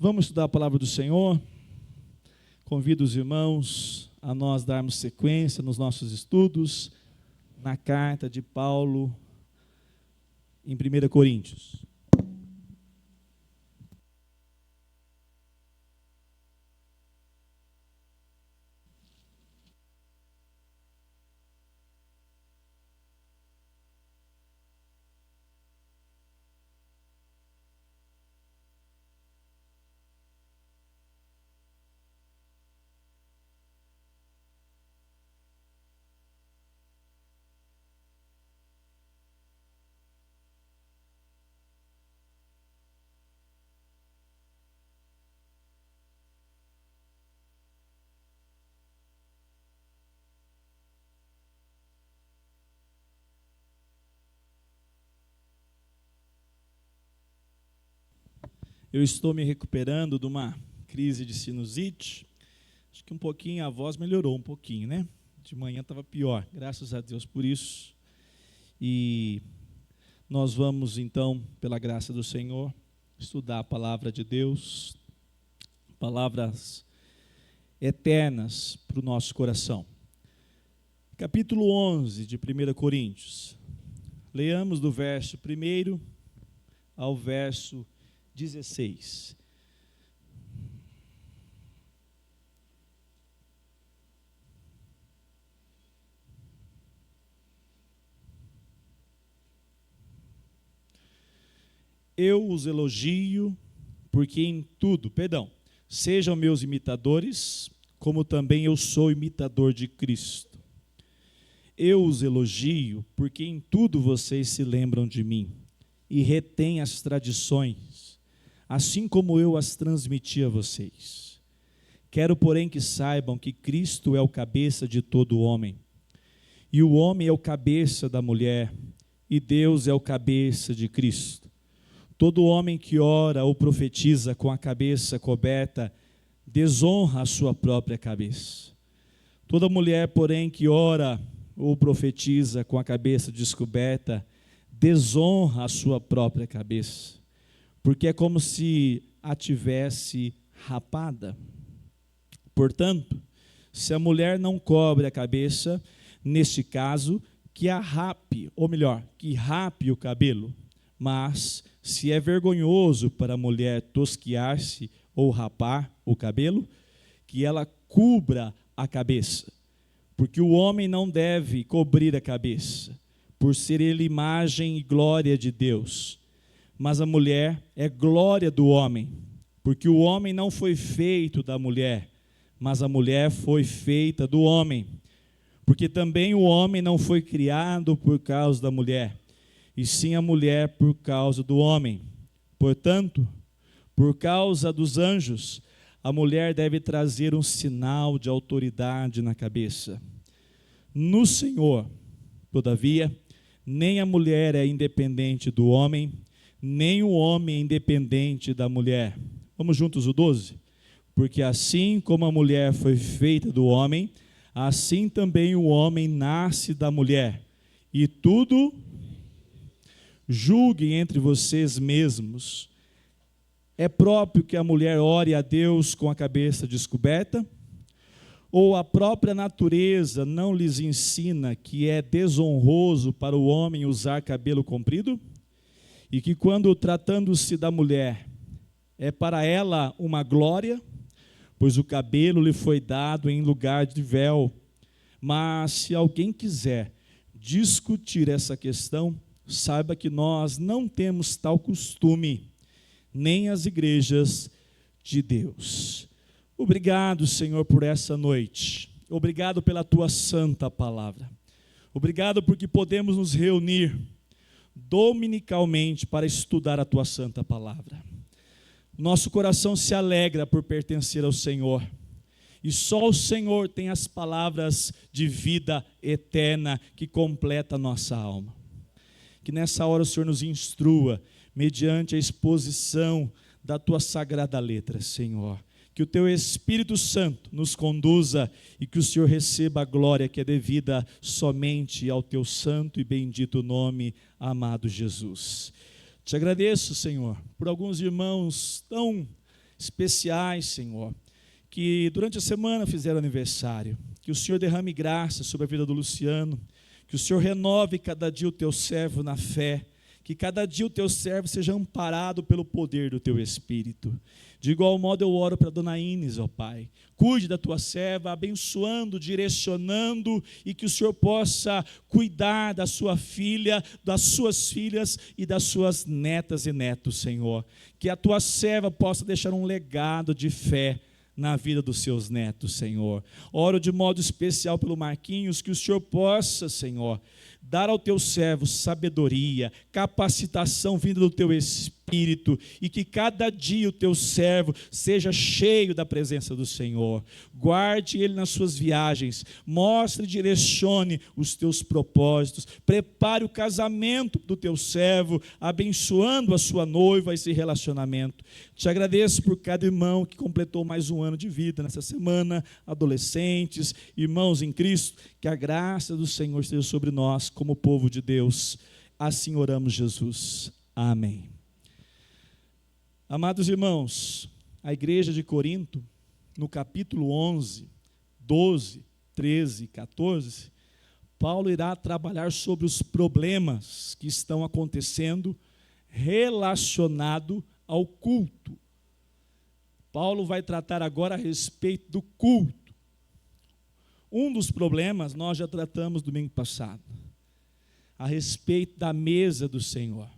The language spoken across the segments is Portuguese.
Vamos estudar a palavra do Senhor. Convido os irmãos a nós darmos sequência nos nossos estudos na carta de Paulo em 1 Coríntios. Eu estou me recuperando de uma crise de sinusite. Acho que um pouquinho a voz melhorou um pouquinho, né? De manhã estava pior, graças a Deus por isso. E nós vamos então, pela graça do Senhor, estudar a palavra de Deus, palavras eternas para o nosso coração. Capítulo 11 de 1 Coríntios. Leamos do verso 1 ao verso 16. Eu os elogio, porque em tudo, sejam meus imitadores, como também eu sou imitador de Cristo. Eu os elogio, porque em tudo vocês se lembram de mim e retêm as tradições, assim como eu as transmiti a vocês. Quero, porém, que saibam que Cristo é o cabeça de todo homem, e o homem é o cabeça da mulher, e Deus é o cabeça de Cristo. Todo homem que ora ou profetiza com a cabeça coberta, desonra a sua própria cabeça. Toda mulher, porém, que ora ou profetiza com a cabeça descoberta, desonra a sua própria cabeça, porque é como se a tivesse rapada. Portanto, se a mulher não cobre a cabeça, neste caso, que a rape, ou melhor, que rape o cabelo. Mas, se é vergonhoso para a mulher tosquiar-se ou rapar o cabelo, que ela cubra a cabeça, porque o homem não deve cobrir a cabeça, por ser ele imagem e glória de Deus. Mas a mulher é glória do homem, porque o homem não foi feito da mulher, mas a mulher foi feita do homem. Porque também o homem não foi criado por causa da mulher, e sim a mulher por causa do homem. Portanto, por causa dos anjos, a mulher deve trazer um sinal de autoridade na cabeça. No Senhor, todavia, nem a mulher é independente do homem, nem o homem é independente da mulher. Vamos juntos o 12? Porque assim como a mulher foi feita do homem, assim também o homem nasce da mulher. E tudo, julguem entre vocês mesmos. É próprio que a mulher ore a Deus com a cabeça descoberta? Ou a própria natureza não lhes ensina que é desonroso para o homem usar cabelo comprido? E que quando tratando-se da mulher, é para ela uma glória, pois o cabelo lhe foi dado em lugar de véu. Mas se alguém quiser discutir essa questão, saiba que nós não temos tal costume, nem as igrejas de Deus. Obrigado, Senhor, por essa noite. Obrigado pela tua santa palavra. Obrigado porque podemos nos reunir dominicalmente para estudar a tua santa palavra. Nosso coração se alegra por pertencer ao Senhor. E só o Senhor tem as palavras de vida eterna que completa a nossa alma. Que nessa hora o Senhor nos instrua mediante a exposição da tua sagrada letra, Senhor. Que o teu Espírito Santo nos conduza e que o Senhor receba a glória que é devida somente ao teu santo e bendito nome, amado Jesus. Te agradeço, Senhor, por alguns irmãos tão especiais, Senhor, que durante a semana fizeram aniversário. Que o Senhor derrame graça sobre a vida do Luciano, que o Senhor renove cada dia o teu servo na fé, que cada dia o teu servo seja amparado pelo poder do teu Espírito. De igual modo eu oro para a dona Inês, ó Pai. Cuide da tua serva, abençoando, direcionando, e que o Senhor possa cuidar da sua filha, das suas filhas e das suas netas e netos, Senhor. Que a tua serva possa deixar um legado de fé na vida dos seus netos, Senhor. Oro de modo especial pelo Marquinhos, que o Senhor possa, Senhor, dar ao teu servo sabedoria, capacitação vinda do teu Espírito, e que cada dia o teu servo seja cheio da presença do Senhor. Guarde ele nas suas viagens, mostre e direcione os teus propósitos, prepare o casamento do teu servo, abençoando a sua noiva, esse relacionamento. Te agradeço por cada irmão que completou mais um ano de vida nessa semana, adolescentes, irmãos em Cristo, que a graça do Senhor esteja sobre nós como povo de Deus. Assim oramos, Jesus. Amém. Amados irmãos, a igreja de Corinto, no capítulo 11, 12, 13 e 14, Paulo irá trabalhar sobre os problemas que estão acontecendo relacionado ao culto. Paulo vai tratar agora a respeito do culto. Um dos problemas nós já tratamos domingo passado, a respeito da mesa do Senhor.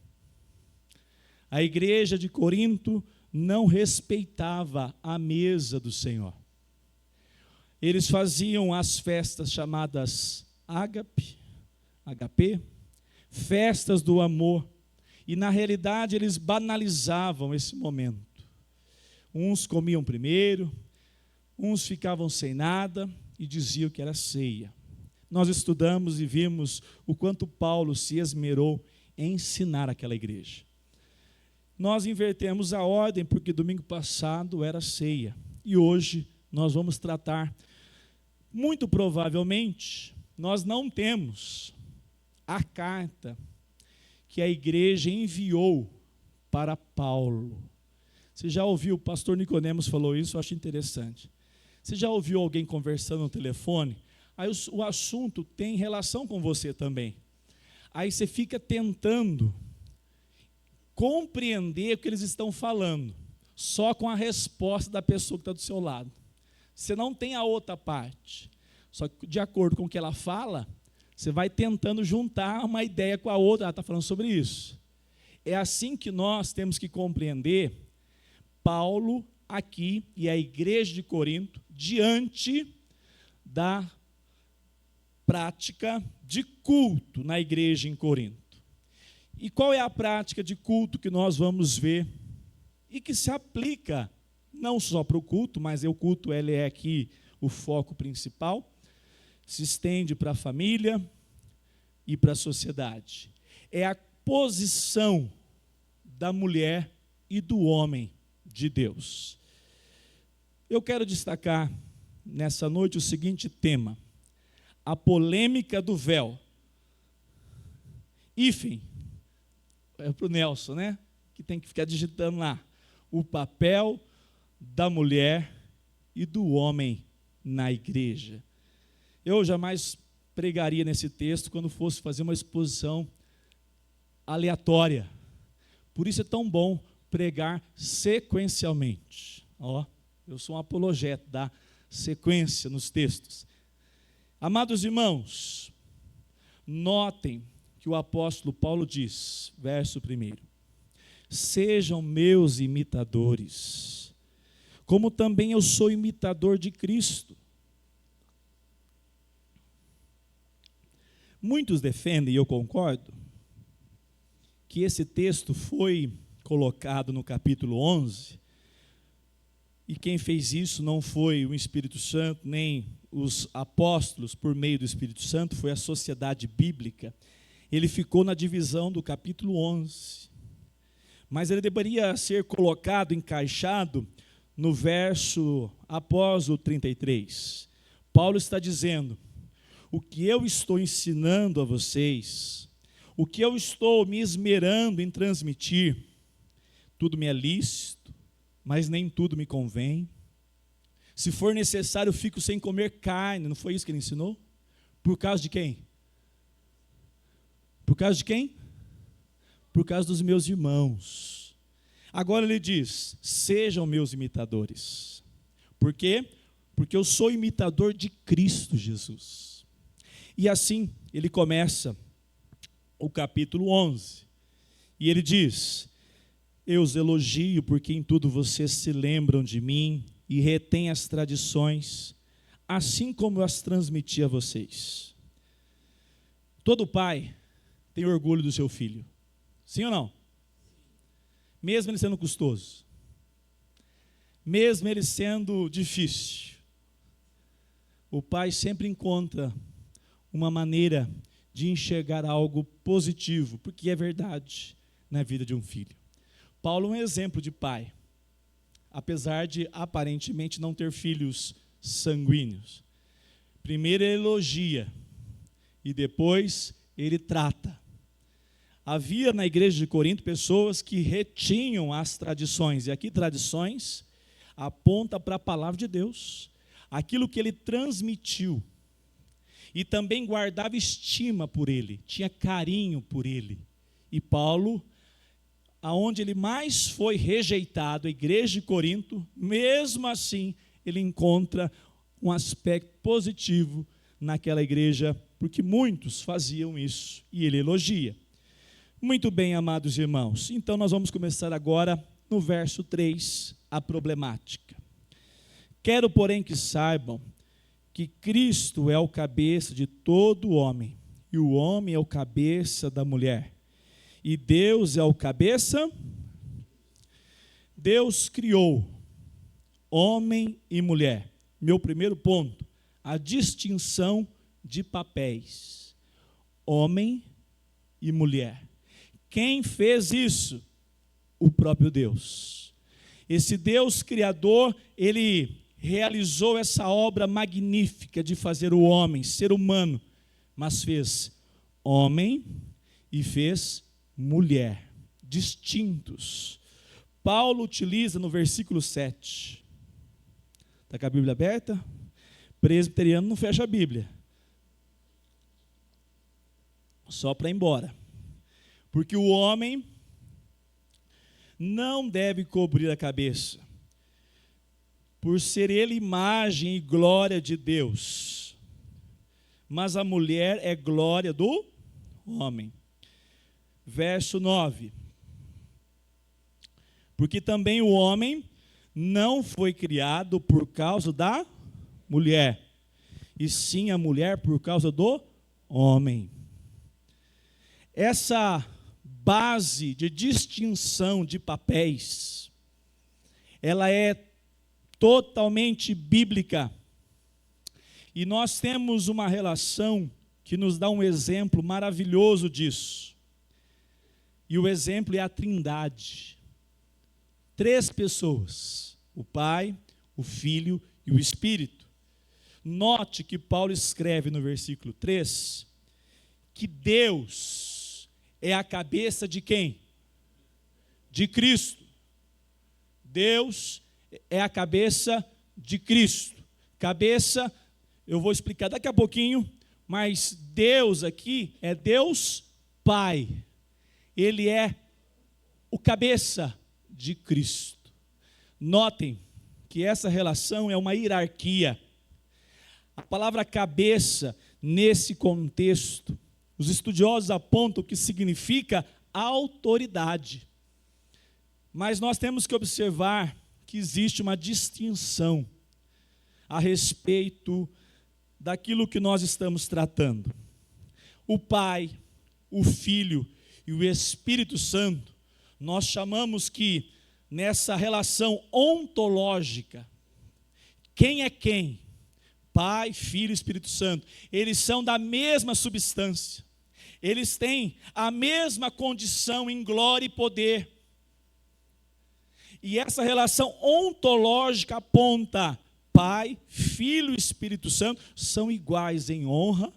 A igreja de Corinto não respeitava a mesa do Senhor. Eles faziam as festas chamadas ágape, HP, festas do amor, e na realidade eles banalizavam esse momento. Uns comiam primeiro, uns ficavam sem nada e diziam que era ceia. Nós estudamos e vimos o quanto Paulo se esmerou em ensinar aquela igreja. Nós invertemos a ordem, porque domingo passado era ceia, e hoje nós vamos tratar, muito provavelmente, nós não temos a carta que a igreja enviou para Paulo. Você já ouviu, o pastor Nicodemos falou isso, eu acho interessante. Você já ouviu alguém conversando no telefone? Aí o assunto tem relação com você também. Aí você fica tentando compreender o que eles estão falando, só com a resposta da pessoa que está do seu lado. Você não tem a outra parte. Só que, de acordo com o que ela fala, você vai tentando juntar uma ideia com a outra. Ela está falando sobre isso. É assim que nós temos que compreender Paulo aqui e a igreja de Corinto diante da prática de culto na igreja em Corinto. E qual é a prática de culto que nós vamos ver e que se aplica não só para o culto, mas o culto ele é aqui o foco principal, se estende para a família e para a sociedade. É a posição da mulher e do homem de Deus. Eu quero destacar nessa noite o seguinte tema: a polêmica do véu. Hífen, é para o Nelson, né? Que tem que ficar digitando lá. O papel da mulher e do homem na igreja. Eu jamais pregaria nesse texto quando fosse fazer uma exposição aleatória. Por isso é tão bom pregar sequencialmente. Ó, eu sou um apologeta da sequência nos textos. Amados irmãos, notem que o apóstolo Paulo diz, verso 1: sejam meus imitadores, como também eu sou imitador de Cristo. Muitos defendem, e eu concordo, que esse texto foi colocado no capítulo 11, e quem fez isso não foi o Espírito Santo, nem os apóstolos por meio do Espírito Santo, foi a sociedade bíblica. Ele ficou na divisão do capítulo 11, mas ele deveria ser colocado, encaixado no verso após o 33. Paulo está dizendo: o que eu estou ensinando a vocês, o que eu estou me esmerando em transmitir, tudo me é lícito, mas nem tudo me convém. Se for necessário, eu fico sem comer carne. Não foi isso que ele ensinou? Por causa de quem? Por causa de quem? Por causa dos meus irmãos. Agora ele diz: sejam meus imitadores. Por quê? Porque eu sou imitador de Cristo Jesus. E assim, ele começa o capítulo 11. E ele diz: eu os elogio porque em tudo vocês se lembram de mim e retêm as tradições, assim como eu as transmiti a vocês. Todo pai tem orgulho do seu filho. Sim ou não? Mesmo ele sendo custoso. Mesmo ele sendo difícil. O pai sempre encontra uma maneira de enxergar algo positivo, porque é verdade na vida de um filho. Paulo é um exemplo de pai, apesar de aparentemente não ter filhos sanguíneos. Primeiro ele elogia e depois ele trata. Havia na igreja de Corinto pessoas que retinham as tradições, e aqui tradições aponta para a palavra de Deus, aquilo que ele transmitiu, e também guardava estima por ele, tinha carinho por ele. E Paulo, aonde ele mais foi rejeitado, a igreja de Corinto, mesmo assim, ele encontra um aspecto positivo naquela igreja, porque muitos faziam isso, e ele elogia. Muito bem, amados irmãos, então nós vamos começar agora no verso 3, a problemática. Quero, porém, que saibam que Cristo é o cabeça de todo homem, e o homem é o cabeça da mulher, e Deus é o cabeça. Deus criou homem e mulher. Meu primeiro ponto, a distinção de papéis, homem e mulher. Quem fez isso? O próprio Deus. Esse Deus criador, ele realizou essa obra magnífica de fazer o homem, ser humano, mas fez homem e fez mulher, distintos. Paulo utiliza no versículo 7. Está com a Bíblia aberta? Presbiteriano não fecha a Bíblia. Só para ir embora. Porque o homem não deve cobrir a cabeça, por ser ele imagem e glória de Deus, mas a mulher é glória do homem. Verso 9. Porque também o homem não foi criado por causa da mulher, e sim a mulher por causa do homem. Essa base de distinção de papéis, ela é totalmente bíblica. E nós temos uma relação que nos dá um exemplo maravilhoso disso. E o exemplo é a Trindade. 3 pessoas, o Pai, o Filho e o Espírito. Note que Paulo escreve no versículo 3, que Deus é a cabeça de quem? De Cristo. Deus é a cabeça de Cristo. Cabeça, eu vou explicar daqui a pouquinho, mas Deus aqui é Deus Pai. Ele é o cabeça de Cristo. Notem que essa relação é uma hierarquia. A palavra cabeça, nesse contexto, os estudiosos apontam que significa autoridade. Mas nós temos que observar que existe uma distinção a respeito daquilo que nós estamos tratando. O Pai, o Filho e o Espírito Santo, nós chamamos que nessa relação ontológica, quem é quem? Pai, Filho e Espírito Santo. Eles são da mesma substância. Eles têm a mesma condição em glória e poder. E essa relação ontológica aponta: Pai, Filho e Espírito Santo são iguais em honra,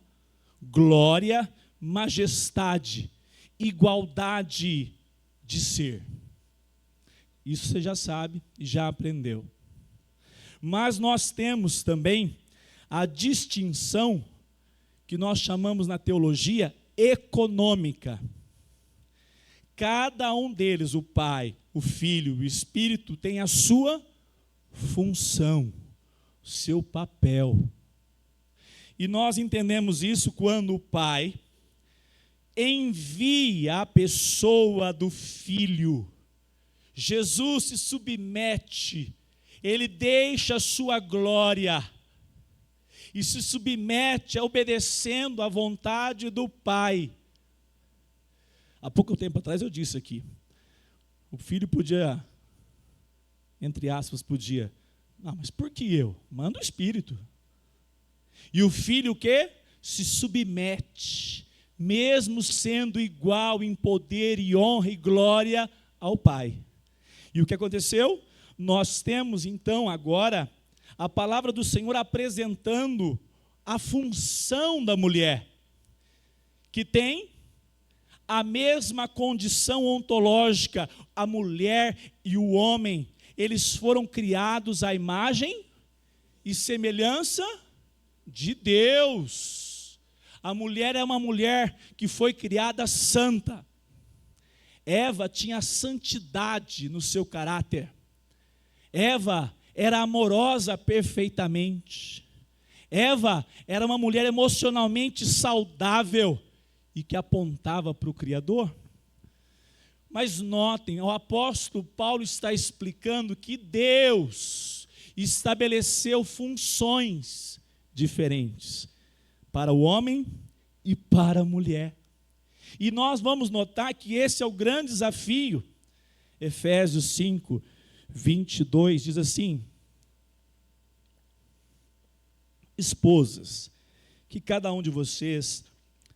glória, majestade, igualdade de ser. Isso você já sabe e já aprendeu. Mas nós temos também a distinção que nós chamamos na teologia econômica. Cada um deles, o Pai, o Filho, o Espírito, tem a sua função, seu papel. E nós entendemos isso quando o Pai envia a pessoa do Filho. Jesus se submete, ele deixa a sua glória e se submete obedecendo à vontade do Pai. Há pouco tempo atrás eu disse aqui, o filho podia, entre aspas, podia, não, mas por que eu? Manda o Espírito. E o filho o quê? Se submete, mesmo sendo igual em poder e honra e glória ao Pai. E o que aconteceu? Nós temos então agora a palavra do Senhor apresentando a função da mulher, que tem a mesma condição ontológica. A mulher e o homem, eles foram criados à imagem e semelhança de Deus. A mulher é uma mulher que foi criada santa. Eva tinha santidade no seu caráter. Eva era amorosa perfeitamente. Eva era uma mulher emocionalmente saudável e que apontava para o Criador. Mas notem, o apóstolo Paulo está explicando que Deus estabeleceu funções diferentes para o homem e para a mulher. E nós vamos notar que esse é o grande desafio. Efésios 5, 22 diz assim: esposas, que cada um de vocês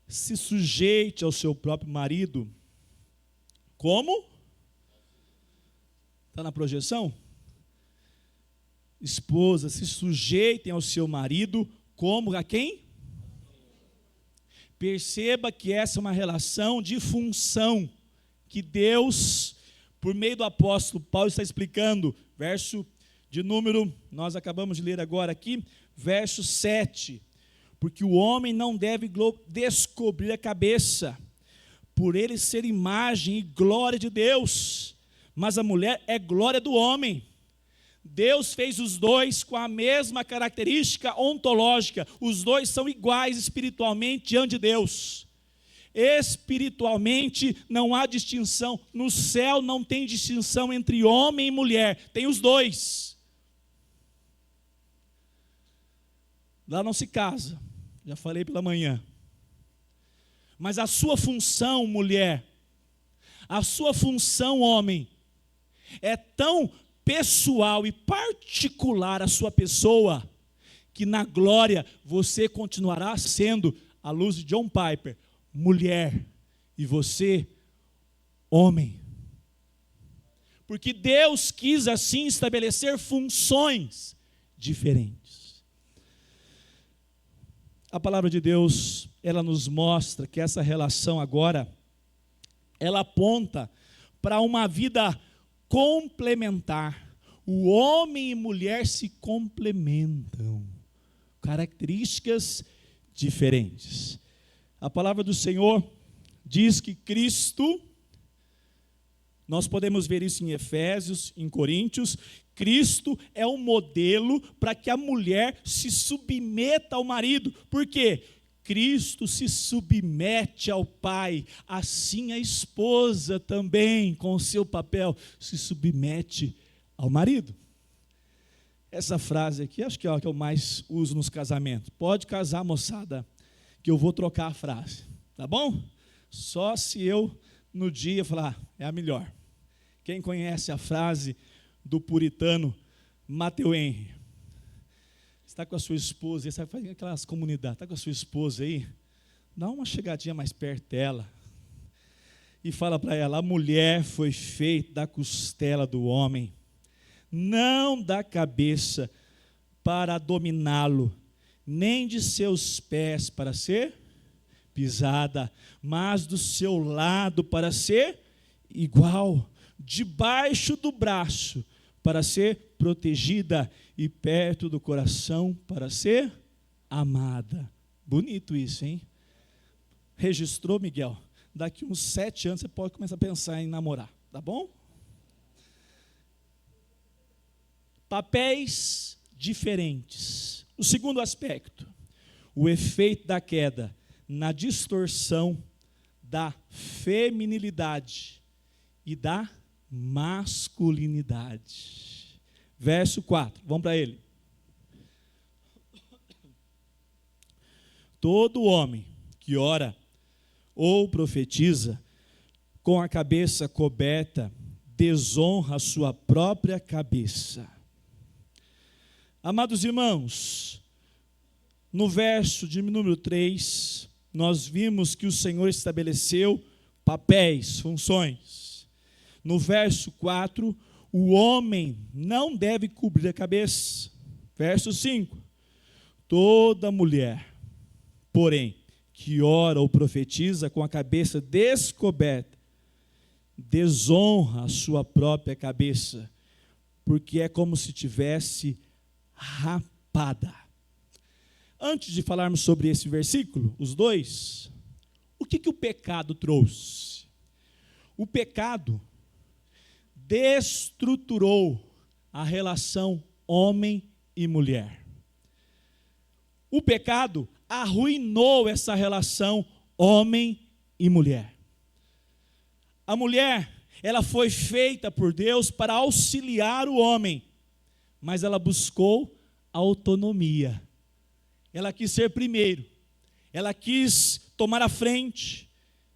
se sujeite ao seu próprio marido. Como? Está na projeção? Esposas, se sujeitem ao seu marido como a quem? Perceba que essa é uma relação de função que Deus, por meio do apóstolo Paulo, está explicando. Verso de número, nós acabamos de ler agora aqui, verso 7. Porque o homem não deve descobrir a cabeça, por ele ser imagem e glória de Deus, mas a mulher é glória do homem. Deus fez os dois com a mesma característica ontológica. Os dois são iguais espiritualmente diante de Deus. Espiritualmente não há distinção. No céu não tem distinção entre homem e mulher. Tem os dois. Lá não se casa. Já falei pela manhã. Mas a sua função, mulher, a sua função, homem, é tão pessoal e particular a sua pessoa, que na glória você continuará sendo, à luz de John Piper, mulher, e você, homem. Porque Deus quis assim estabelecer funções diferentes. A palavra de Deus, ela nos mostra que essa relação agora, ela aponta para uma vida complementar. O homem e mulher se complementam, características diferentes. A palavra do Senhor diz que Cristo, nós podemos ver isso em Efésios, em Coríntios, Cristo é um modelo para que a mulher se submeta ao marido. Por quê? Cristo se submete ao Pai, assim a esposa também, com o seu papel, se submete ao marido. Essa frase aqui, acho que é a que eu mais uso nos casamentos. Pode casar, moçada, que eu vou trocar a frase, tá bom? Só se eu, no dia, falar, é a melhor. Quem conhece a frase do puritano Matthew Henry? Está com a sua esposa, sabe, faz aquelas comunidades, está com a sua esposa aí, dá uma chegadinha mais perto dela e fala para ela: a mulher foi feita da costela do homem, não da cabeça para dominá-lo, nem de seus pés para ser pisada, mas do seu lado para ser igual. debaixo do braço, para ser protegida, e perto do coração, para ser amada. Bonito isso, hein? Registrou, Miguel? Daqui uns 7 anos você pode começar a pensar em namorar, tá bom? Papéis diferentes. O segundo aspecto, o efeito da queda na distorção da feminilidade e da masculinidade. Verso 4, vamos para ele. Todo homem que ora ou profetiza com a cabeça coberta desonra a sua própria cabeça. Amados irmãos, no verso de número 3, nós vimos que o Senhor estabeleceu papéis, funções. No verso 4, o homem não deve cobrir a cabeça. Verso 5, toda mulher, porém, que ora ou profetiza com a cabeça descoberta, desonra a sua própria cabeça, porque é como se tivesse rapada. Antes de falarmos sobre esse versículo, os dois, o que o pecado trouxe? O pecado destruturou a relação homem e mulher. O pecado arruinou essa relação homem e mulher. A mulher, ela foi feita por Deus para auxiliar o homem, mas ela buscou autonomia. Ela quis ser primeiro, ela quis tomar a frente,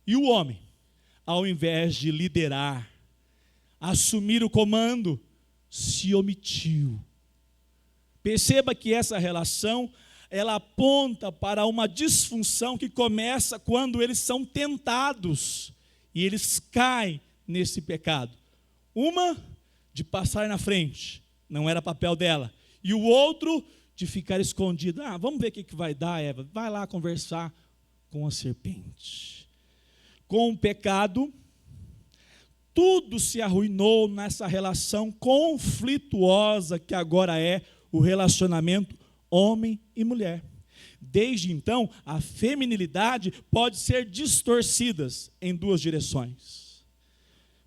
e o homem, ao invés de liderar, assumir o comando, se omitiu. Perceba que essa relação, ela aponta para uma disfunção que começa quando eles são tentados, e eles caem nesse pecado. Uma, de passar na frente, não era papel dela, e o outro, de ficar escondido. Vamos ver o que vai dar, Eva. Vai lá conversar com a serpente. Com o pecado, tudo se arruinou nessa relação conflituosa que agora é o relacionamento homem e mulher. Desde então, a feminilidade pode ser distorcida em duas direções.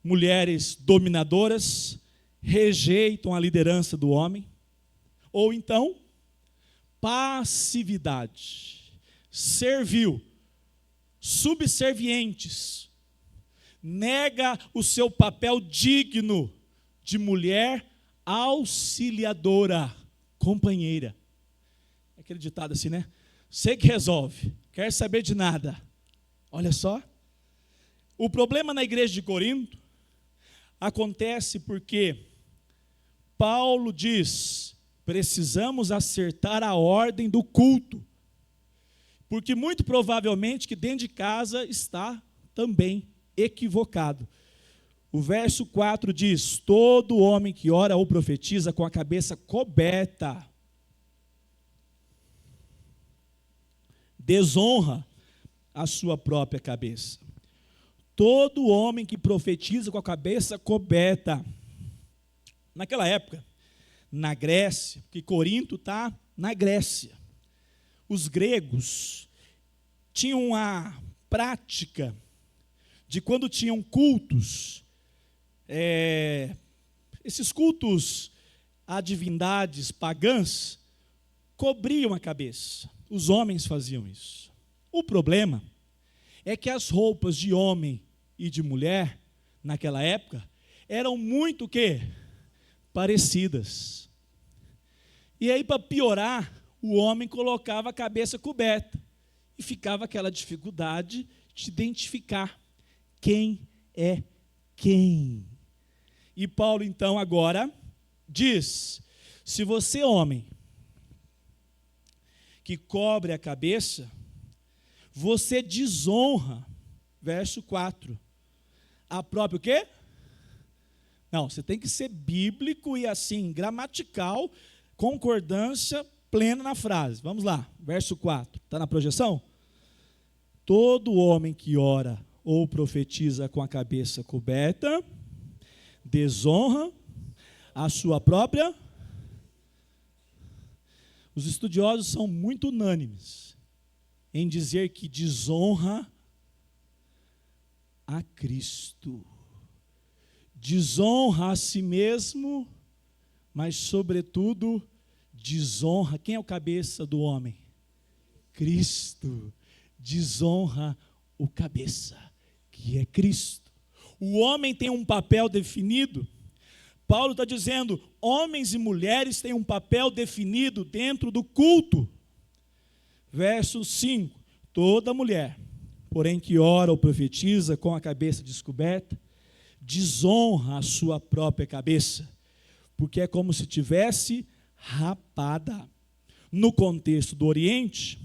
Mulheres dominadoras rejeitam a liderança do homem, ou então, passividade, servil, subservientes, nega o seu papel digno de mulher auxiliadora, companheira. É aquele ditado assim, né? Você que resolve, quer saber de nada. Olha só, o problema na igreja de Corinto acontece porque Paulo diz: precisamos acertar a ordem do culto, porque muito provavelmente que dentro de casa está também equivocado. O verso 4 diz: todo homem que ora ou profetiza com a cabeça coberta desonra a sua própria cabeça. Todo homem que profetiza com a cabeça coberta. Naquela época, na Grécia, porque Corinto está na Grécia, os gregos tinham a prática de quando tinham cultos, esses cultos a divindades pagãs, cobriam a cabeça. Os homens faziam isso. O problema é que as roupas de homem e de mulher, naquela época, eram muito o quê? Parecidas. E aí, para piorar, o homem colocava a cabeça coberta e ficava aquela dificuldade de identificar quem é quem. E Paulo, então, agora diz: se você, homem, que cobre a cabeça, você desonra, verso 4, a própria o quê? Não, você tem que ser bíblico e assim, gramatical, concordância plena na frase. Vamos lá, verso 4, está na projeção? Todo homem que ora ou profetiza com a cabeça coberta, desonra a sua própria. Os estudiosos são muito unânimes em dizer que desonra a Cristo. Desonra a si mesmo, mas, sobretudo, desonra. Quem é o cabeça do homem? Cristo. Desonra o cabeça, que é Cristo. O homem tem um papel definido. Paulo está dizendo, homens e mulheres têm um papel definido dentro do culto. Verso 5, toda mulher, porém que ora ou profetiza com a cabeça descoberta, desonra a sua própria cabeça, porque é como se tivesse rapada. No contexto do Oriente,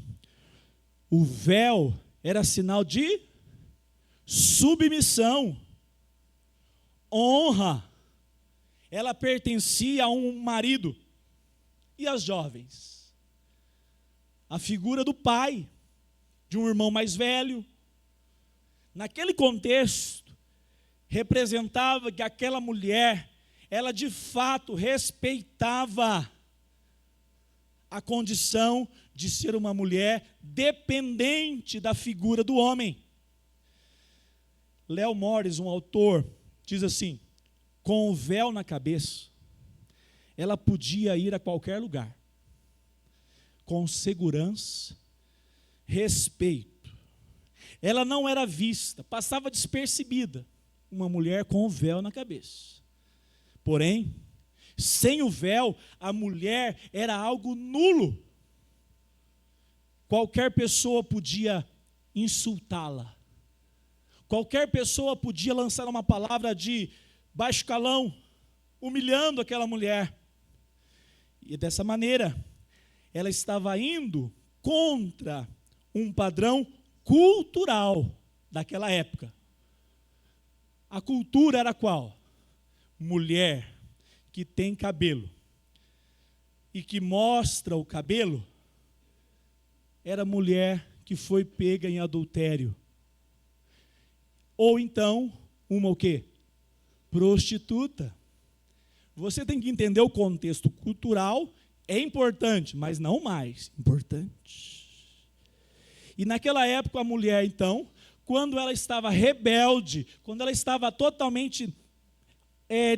o véu era sinal de submissão, honra. Ela pertencia a um marido. E as jovens? A figura do pai, de um irmão mais velho. Naquele contexto, representava que aquela mulher, ela de fato respeitava a condição de ser uma mulher dependente da figura do homem. Léo Morris, um autor, diz assim, com o véu na cabeça, ela podia ir a qualquer lugar, com segurança, respeito. Ela não era vista, passava despercebida, uma mulher com o véu na cabeça. Porém, sem o véu, a mulher era algo nulo. Qualquer pessoa podia insultá-la. Qualquer pessoa podia lançar uma palavra de baixo calão, humilhando aquela mulher. E dessa maneira, ela estava indo contra um padrão cultural daquela época. A cultura era qual? Mulher que tem cabelo e que mostra o cabelo, era mulher que foi pega em adultério. Ou então, uma o quê? Prostituta. Você tem que entender o contexto cultural, é importante, mas não mais importante. E naquela época a mulher, então, quando ela estava rebelde, quando ela estava totalmente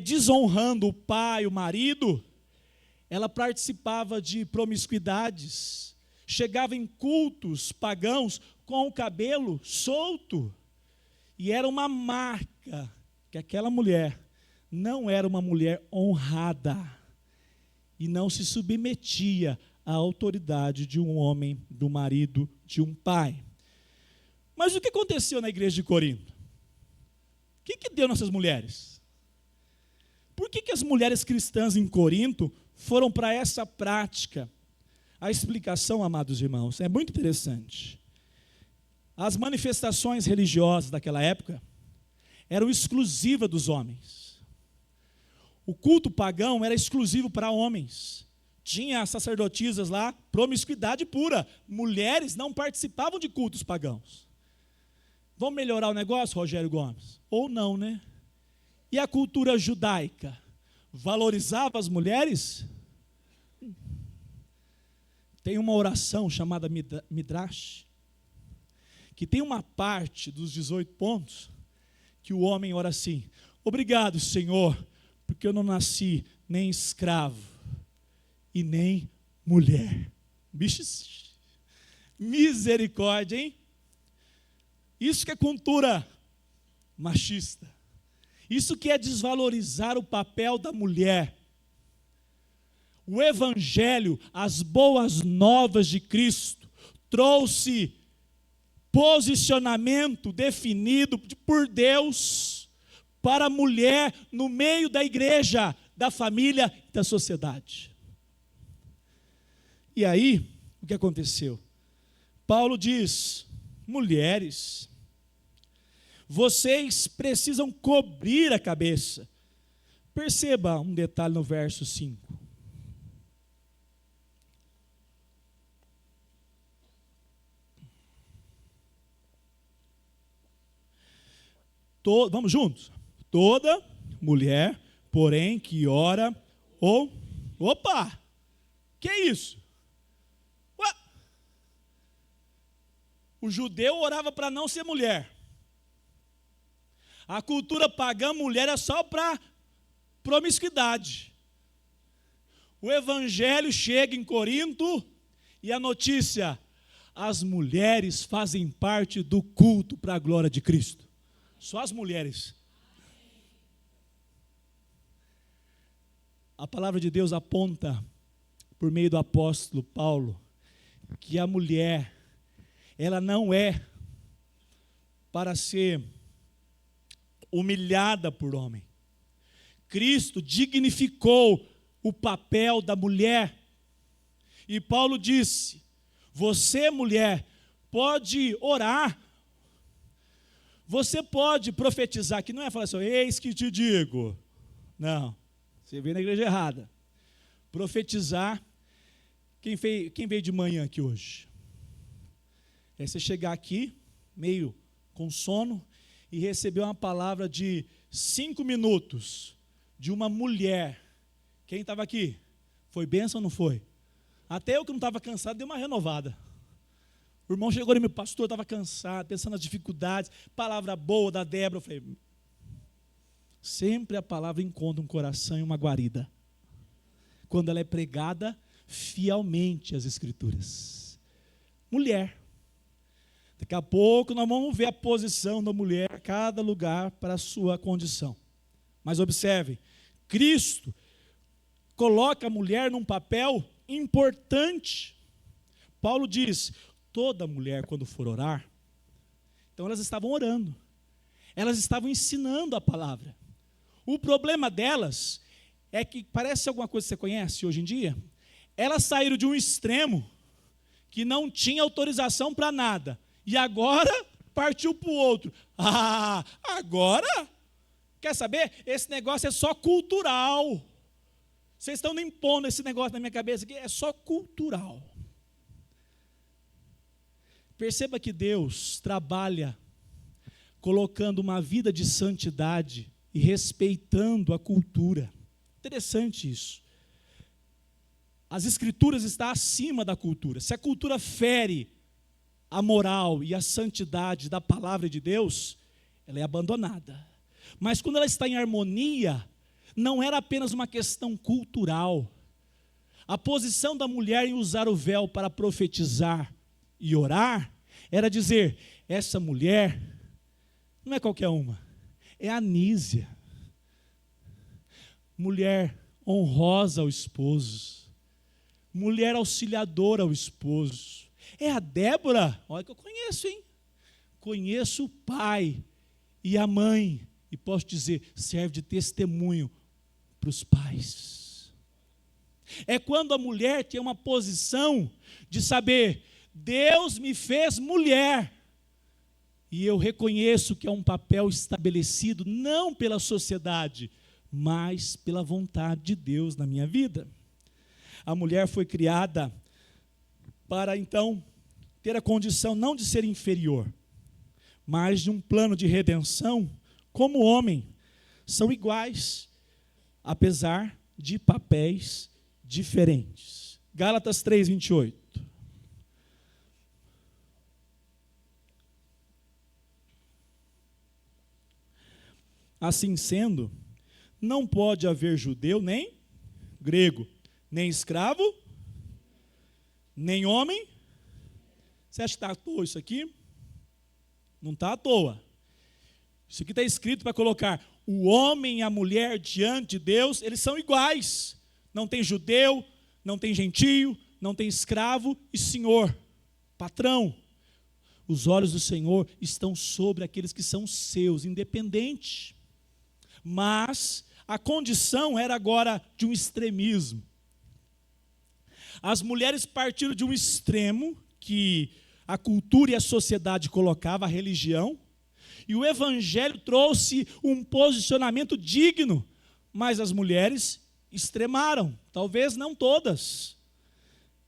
desonrando o pai, o marido, ela participava de promiscuidades, chegava em cultos pagãos com o cabelo solto, e era uma marca que aquela mulher não era uma mulher honrada e não se submetia à autoridade de um homem, do marido, de um pai. Mas o que aconteceu na igreja de Corinto? O que deu nessas mulheres? Por que as mulheres cristãs em Corinto foram para essa prática? A explicação, amados irmãos, é muito interessante. As manifestações religiosas daquela época eram exclusivas dos homens. O culto pagão era exclusivo para homens. Tinha sacerdotisas lá, promiscuidade pura. Mulheres não participavam de cultos pagãos. Vamos melhorar o negócio, Rogério Gomes? Ou não, né? E a cultura judaica? Valorizava as mulheres? Tem uma oração chamada Midrash, que tem uma parte dos 18 pontos, que o homem ora assim: obrigado, Senhor, porque eu não nasci nem escravo e nem mulher. Bichos, misericórdia, hein? Isso que é cultura machista. Isso que é desvalorizar o papel da mulher. O Evangelho, as boas novas de Cristo, trouxe posicionamento definido por Deus para a mulher no meio da igreja, da família e da sociedade. E aí, o que aconteceu? Paulo diz: mulheres, vocês precisam cobrir a cabeça. Perceba um detalhe no verso 5. Vamos juntos? Toda mulher, porém, que ora ou... Opa! Que é isso? Ué? O judeu orava para não ser mulher. A cultura pagã, mulher é só para promiscuidade. O evangelho chega em Corinto e a notícia: as mulheres fazem parte do culto para a glória de Cristo. Só as mulheres. A palavra de Deus aponta, por meio do apóstolo Paulo, que a mulher, ela não é para ser humilhada por homem. Cristo dignificou o papel da mulher. E Paulo disse: você, mulher, pode orar, você pode profetizar, que não é falar assim, eis que te digo. Não, você veio na igreja errada. Profetizar, quem veio de manhã aqui hoje? É você chegar aqui, meio com sono, e receber uma palavra de 5 minutos, de uma mulher. Quem estava aqui? Foi bênção ou não foi? Até eu que não estava cansado, dei uma renovada. O irmão chegou e me pastor, eu estava cansado, pensando nas dificuldades, palavra boa da Débora. Eu falei, sempre a palavra encontra um coração e uma guarida, quando ela é pregada fielmente às Escrituras. Mulher. Daqui a pouco nós vamos ver a posição da mulher, cada lugar para a sua condição. Mas observe, Cristo coloca a mulher num papel importante. Paulo diz, toda mulher quando for orar, então elas estavam orando, elas estavam ensinando a palavra. O problema delas é que, parece alguma coisa que você conhece hoje em dia, elas saíram de um extremo que não tinha autorização para nada, e agora partiu para o outro. Agora, quer saber? Esse negócio é só cultural. Vocês estão impondo esse negócio na minha cabeça aqui, é só cultural. Perceba que Deus trabalha colocando uma vida de santidade e respeitando a cultura. Interessante isso. As Escrituras estão acima da cultura. Se a cultura fere a moral e a santidade da palavra de Deus, ela é abandonada. Mas quando ela está em harmonia, não era apenas uma questão cultural. A posição da mulher em usar o véu para profetizar e orar, era dizer, essa mulher não é qualquer uma, é Anísia, mulher honrosa ao esposo, mulher auxiliadora ao esposo. É a Débora, olha que eu conheço, hein? Conheço o pai e a mãe, e posso dizer, serve de testemunho para os pais. É quando a mulher tem uma posição de saber, Deus me fez mulher, e eu reconheço que é um papel estabelecido não pela sociedade, mas pela vontade de Deus na minha vida. A mulher foi criada para então ter a condição não de ser inferior, mas de um plano de redenção, como o homem, são iguais, apesar de papéis diferentes. Gálatas 3:28. Assim sendo, não pode haver judeu nem grego, nem escravo, nem homem. Você acha que está à toa isso aqui? Não está à toa. Isso aqui está escrito para colocar o homem e a mulher diante de Deus, eles são iguais. Não tem judeu, não tem gentio, não tem escravo e senhor, patrão. Os olhos do Senhor estão sobre aqueles que são seus, independente. Mas a condição era agora de um extremismo. As mulheres partiram de um extremo que a cultura e a sociedade colocava, a religião, e o evangelho trouxe um posicionamento digno, mas as mulheres extremaram, talvez não todas.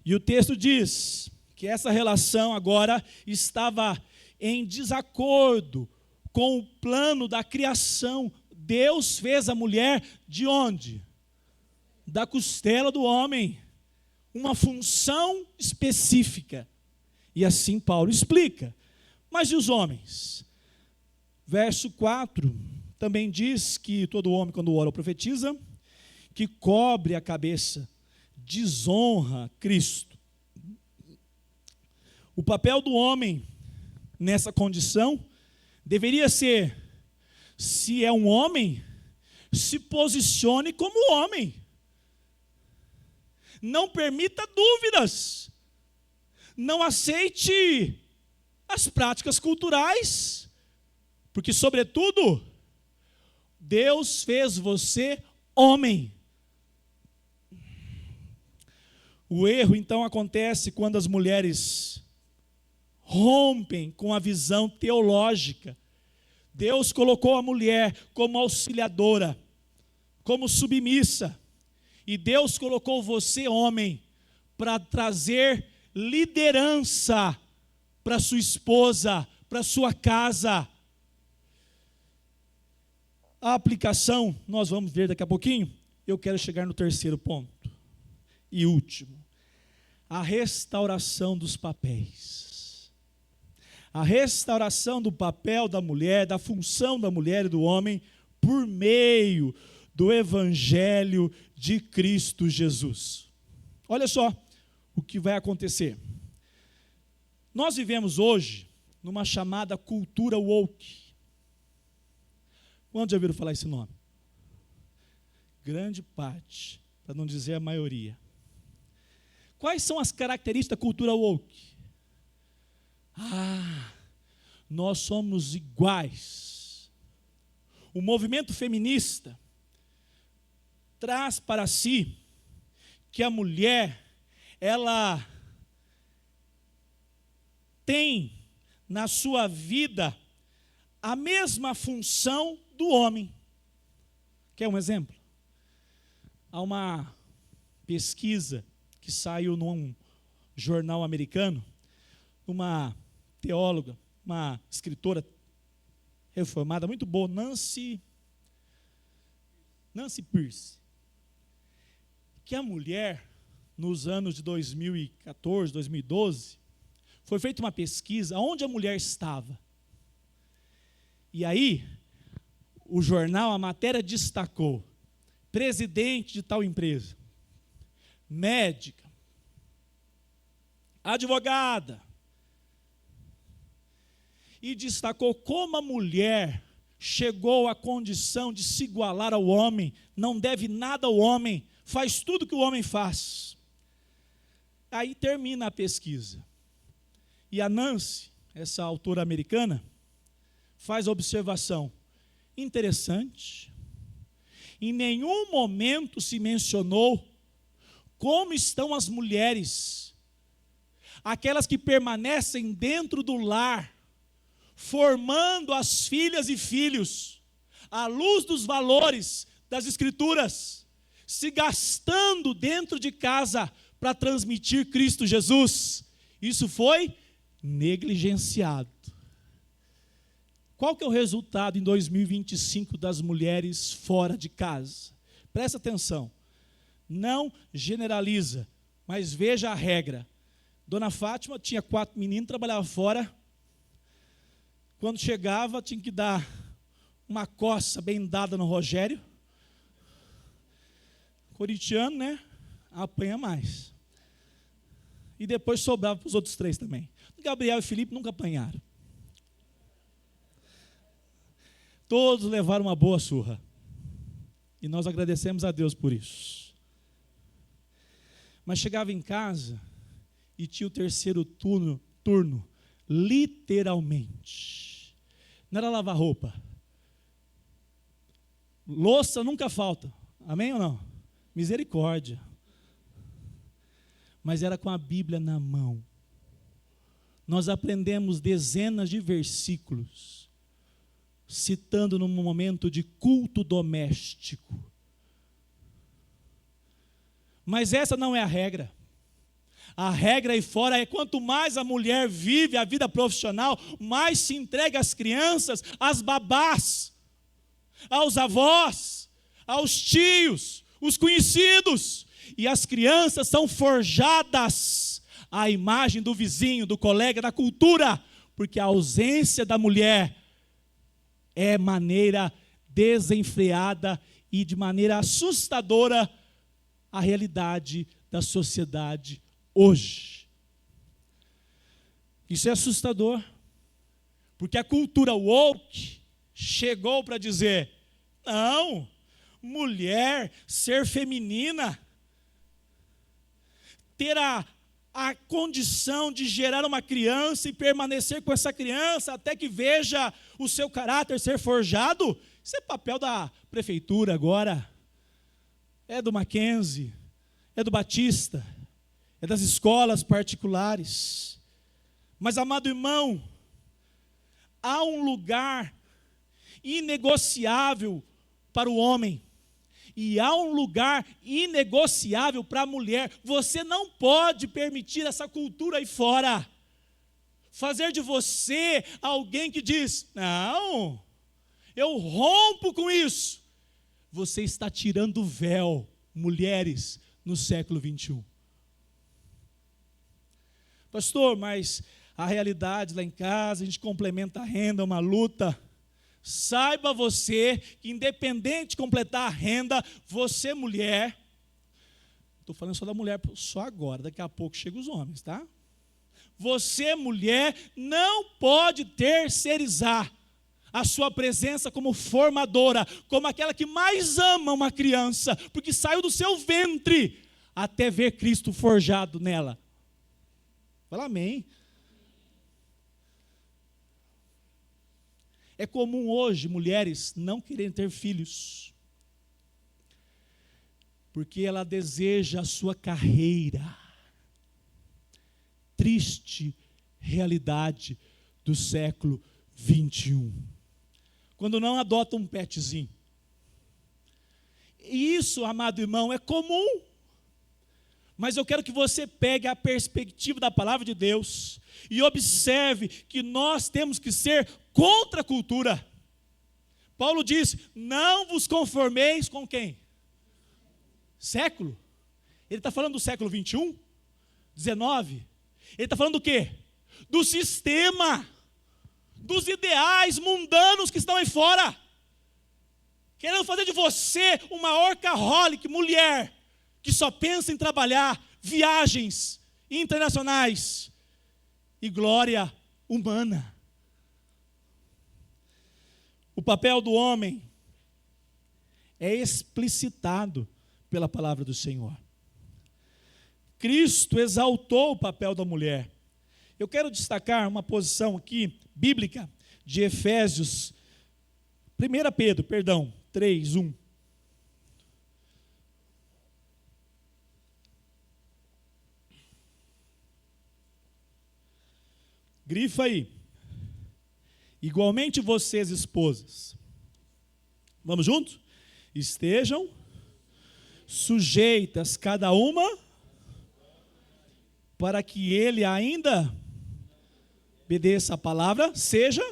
E o texto diz que essa relação agora estava em desacordo com o plano da criação Deus fez a mulher de onde? Da costela do homem. Uma função específica. E assim Paulo explica. Mas e os homens? Verso 4 também diz que todo homem, quando ora ou profetiza, que cobre a cabeça, desonra Cristo. O papel do homem nessa condição deveria ser, se é um homem, se posicione como homem. Não permita dúvidas. Não aceite as práticas culturais, porque, sobretudo, Deus fez você homem. O erro, então, acontece quando as mulheres rompem com a visão teológica. Deus colocou a mulher como auxiliadora, como submissa. E Deus colocou você, homem, para trazer liderança para sua esposa, para sua casa. A aplicação, nós vamos ver daqui a pouquinho. Eu quero chegar no terceiro ponto e último. A restauração dos papéis. A restauração do papel da mulher, da função da mulher e do homem, por meio do Evangelho de Cristo Jesus. Olha só o que vai acontecer. Nós vivemos hoje numa chamada cultura woke. Quantos já ouviram falar esse nome? Grande parte, para não dizer a maioria. Quais são as características da cultura woke? Nós somos iguais. O movimento feminista traz para si que a mulher, ela tem na sua vida a mesma função do homem. Quer um exemplo? Há uma pesquisa que saiu num jornal americano, uma teóloga, uma escritora reformada, muito boa, Nancy Pearce, que a mulher, nos anos de 2014, 2012, foi feita uma pesquisa onde a mulher estava. E aí, o jornal, a matéria destacou, presidente de tal empresa, médica, advogada, e destacou como a mulher chegou à condição de se igualar ao homem, não deve nada ao homem, faz tudo que o homem faz. Aí termina a pesquisa. E a Nancy, essa autora americana, faz a observação interessante. Em nenhum momento se mencionou como estão as mulheres, aquelas que permanecem dentro do lar, formando as filhas e filhos, à luz dos valores das Escrituras, se gastando dentro de casa para transmitir Cristo Jesus. Isso foi negligenciado. Qual que é o resultado em 2025 das mulheres fora de casa? Presta atenção. Não generaliza, mas veja a regra. Dona Fátima tinha 4 meninos, trabalhava fora. Quando chegava, tinha que dar uma coça bem dada no Rogério. Corintiano, né? Apanha mais. E depois sobrava para os outros 3 também. Gabriel e Felipe nunca apanharam. Todos levaram uma boa surra. E nós agradecemos a Deus por isso. Mas chegava em casa e tinha o terceiro turno, literalmente. Não era lavar roupa. Louça nunca falta. Amém ou não? Misericórdia. Mas era com a Bíblia na mão. Nós aprendemos dezenas de versículos, citando num momento de culto doméstico. Mas essa não é a regra. A regra aí fora é quanto mais a mulher vive a vida profissional, mais se entrega às crianças, às babás. aos avós, aos tios, os conhecidos. E as crianças são forjadas à imagem do vizinho, do colega, da cultura, porque a ausência da mulher é maneira desenfreada e de maneira assustadora a realidade da sociedade hoje. Isso é assustador, porque a cultura woke chegou para dizer: não, mulher, ser feminina, ter a condição de gerar uma criança e permanecer com essa criança até que veja o seu caráter ser forjado, isso é papel da prefeitura agora, é do Mackenzie, é do Batista, é das escolas particulares. Mas, amado irmão, há um lugar inegociável para o homem e há um lugar inegociável para a mulher. Você não pode permitir essa cultura aí fora fazer de você alguém que diz: não, eu rompo com isso. Você está tirando o véu, mulheres, no século 21. Pastor, mas a realidade lá em casa, a gente complementa a renda, é uma luta. Saiba você que, independente de completar a renda, você, mulher, estou falando só da mulher só agora, daqui a pouco chegam os homens, tá? Você, mulher, não pode terceirizar a sua presença como formadora, como aquela que mais ama uma criança, porque saiu do seu ventre até ver Cristo forjado nela. Fala amém. É comum hoje mulheres não quererem ter filhos, porque ela deseja a sua carreira. Triste realidade do século 21. Quando não adota um petzinho. E isso, amado irmão, é comum. Mas eu quero que você pegue a perspectiva da palavra de Deus e observe que nós temos que ser contra a cultura. Paulo diz: não vos conformeis com quem? Século. Ele está falando do século 21, 19. Ele está falando do quê? Do sistema, dos ideais mundanos que estão aí fora, querendo fazer de você uma workaholic, mulher, que só pensa em trabalhar, viagens internacionais e glória humana. O papel do homem é explicitado pela palavra do Senhor. Cristo exaltou o papel da mulher. Eu quero destacar uma posição aqui, bíblica, de Efésios, 1 Pedro, 3, 1. Grifa aí. Igualmente vocês, esposas, vamos juntos? Estejam sujeitas cada uma, para que ele ainda obedeça a palavra, seja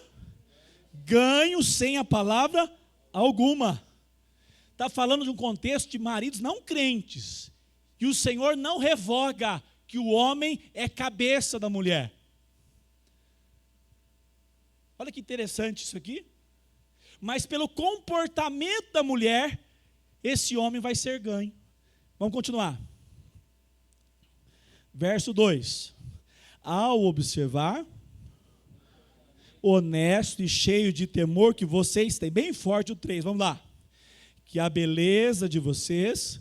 ganho sem a palavra alguma. Está falando de um contexto de maridos não crentes, que o Senhor não revoga que o homem é cabeça da mulher. Olha que interessante isso aqui. Mas pelo comportamento da mulher, esse homem vai ser ganho. Vamos continuar. Verso 2. Ao observar, honesto e cheio de temor que vocês têm, bem forte o 3, vamos lá. Que a beleza de vocês,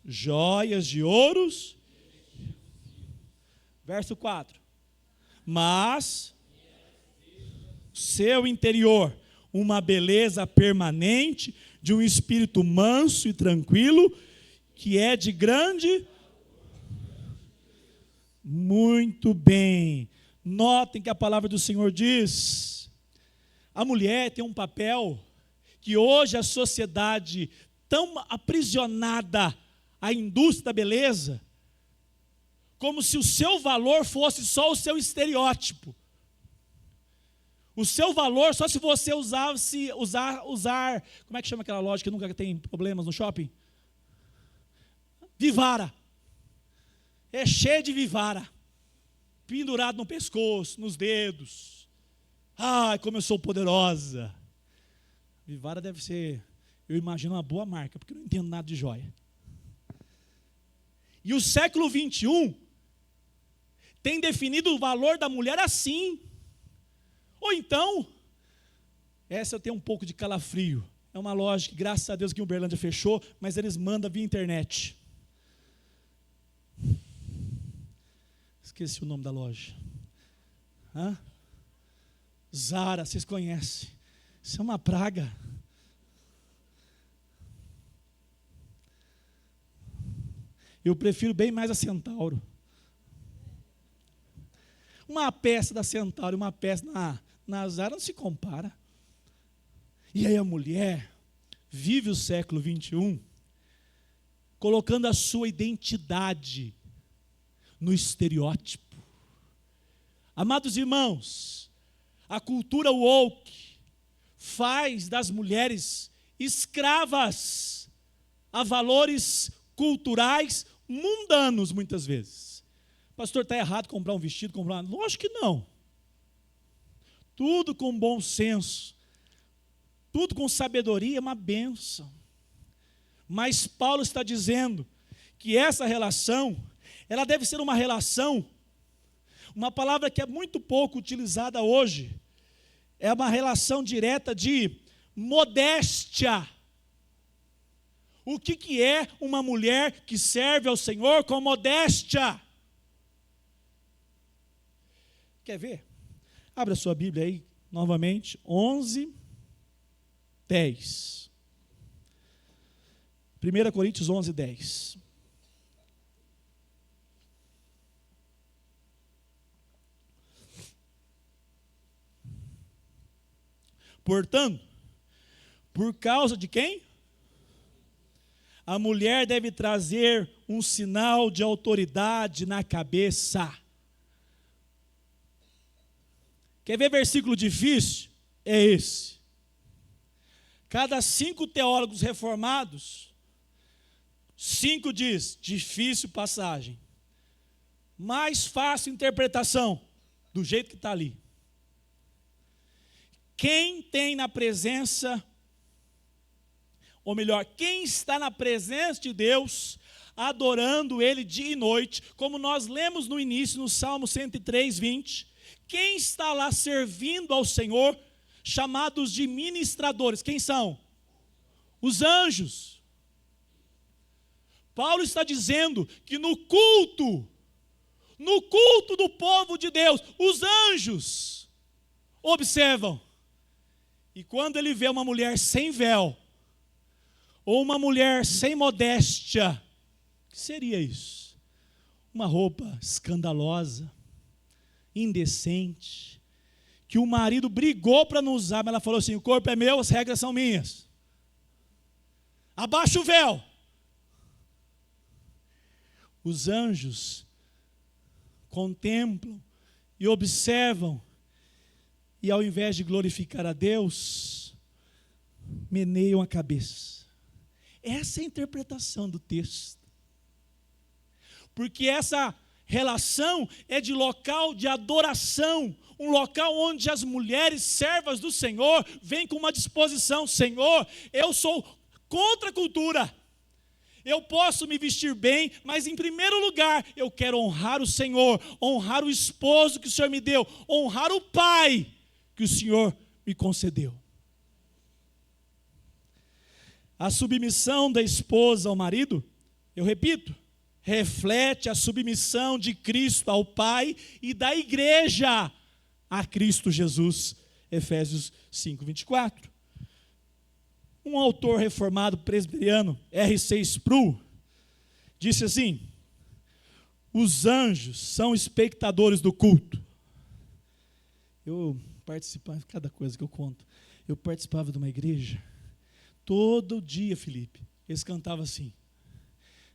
joias de ouros. Verso 4. Mas seu interior, uma beleza permanente, de um espírito manso e tranquilo, que é de grande... Muito bem. Notem que a palavra do Senhor diz: a mulher tem um papel que hoje a sociedade, tão aprisionada à indústria da beleza, como se o seu valor fosse só o seu estereótipo. O seu valor só se você usar, como é que chama aquela loja que nunca tem problemas no shopping? Vivara. É cheio de vivara. Pendurado no pescoço, nos dedos. Ai, como eu sou poderosa. Vivara deve ser, eu imagino, uma boa marca, porque eu não entendo nada de joia. E o século 21 tem definido o valor da mulher assim. Ou então, essa eu tenho um pouco de calafrio. É uma loja que, graças a Deus, que em Uberlândia fechou, mas eles mandam via internet. Esqueci o nome da loja. Zara, vocês conhecem. Isso é uma praga. Eu prefiro bem mais a Centauro. Uma peça da Centauro e uma peça na Zara não se compara. E aí a mulher vive o século 21 colocando a sua identidade no estereótipo. Amados irmãos, a cultura woke faz das mulheres escravas a valores culturais mundanos muitas vezes. Pastor, está errado comprar um vestido, Lógico que não. Tudo com bom senso, tudo com sabedoria é uma bênção. Mas Paulo está dizendo que essa relação, ela deve ser uma relação, uma palavra que é muito pouco utilizada hoje, é uma relação direta de modéstia. O que é uma mulher que serve ao Senhor com modéstia? Quer ver? Abra sua Bíblia aí, novamente, 11, 10. 1 Coríntios 11, 10. Portanto, por causa de quem? A mulher deve trazer um sinal de autoridade na cabeça. Quer ver versículo difícil? É esse. Cada 5 teólogos reformados, 5 diz, difícil passagem. Mais fácil interpretação, do jeito que está ali. Quem tem na presença, ou melhor, quem está na presença de Deus, adorando Ele dia e noite, como nós lemos no início, no Salmo 103, 20, quem está lá servindo ao Senhor, chamados de ministradores, quem são? Os anjos. Paulo está dizendo que no culto do povo de Deus, os anjos observam. E quando ele vê uma mulher sem véu, ou uma mulher sem modéstia, o que seria isso? Uma roupa escandalosa, indecente, que o marido brigou para não usar, mas ela falou assim, o corpo é meu, as regras são minhas. Abaixa o véu. Os anjos contemplam e observam, e ao invés de glorificar a Deus, meneiam a cabeça. Essa é a interpretação do texto. Porque essa relação é de local de adoração, um local onde as mulheres servas do Senhor vêm com uma disposição, Senhor, eu sou contra a cultura. Eu posso me vestir bem, mas em primeiro lugar, eu quero honrar o Senhor, honrar o esposo que o Senhor me deu, honrar o pai que o Senhor me concedeu. A submissão da esposa ao marido, eu repito, reflete a submissão de Cristo ao Pai e da igreja a Cristo Jesus. Efésios 5, 24. Um autor reformado presbiteriano, R.C. Sproul, disse assim: os anjos são espectadores do culto. Eu participava, cada coisa que eu conto, eu participava de uma igreja, todo dia, Felipe, eles cantavam assim,